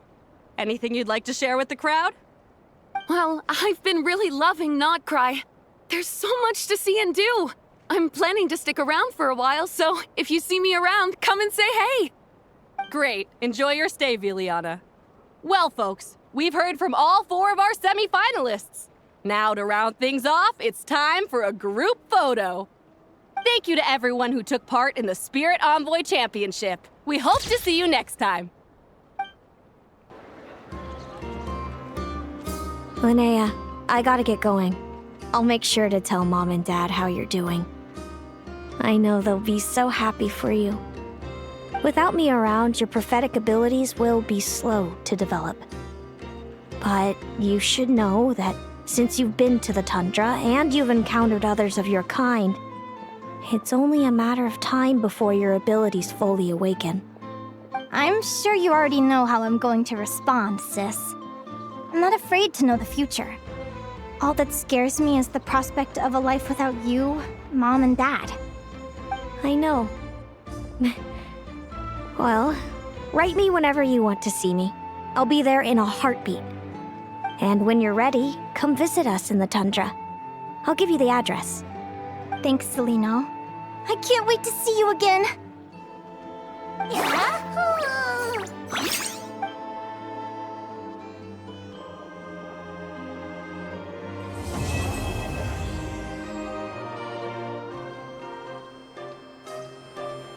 Anything you'd like to share with the crowd? Well, I've been really loving Notcry. There's so much to see and do. I'm planning to stick around for a while, so if you see me around, come and say hey. Great. Enjoy your stay, Viliana. Well, folks, we've heard from all 4 of our semi-finalists. Now, to round things off, it's time for a group photo. Thank you to everyone who took part in the Spirit Envoy Championship. We hope to see you next time. Linnea, I gotta get going. I'll make sure to tell Mom and Dad how you're doing. I know they'll be so happy for you. Without me around, your prophetic abilities will be slow to develop. But you should know that since you've been to the tundra and you've encountered others of your kind, it's only a matter of time before your abilities fully awaken. I'm sure you already know how I'm going to respond, sis. I'm not afraid to know the future. All that scares me is the prospect of a life without you, Mom, and Dad. I know. Well, write me whenever you want to see me. I'll be there in a heartbeat. And when you're ready, come visit us in the tundra. I'll give you the address. Thanks, Celino. I can't wait to see you again. Yahoo!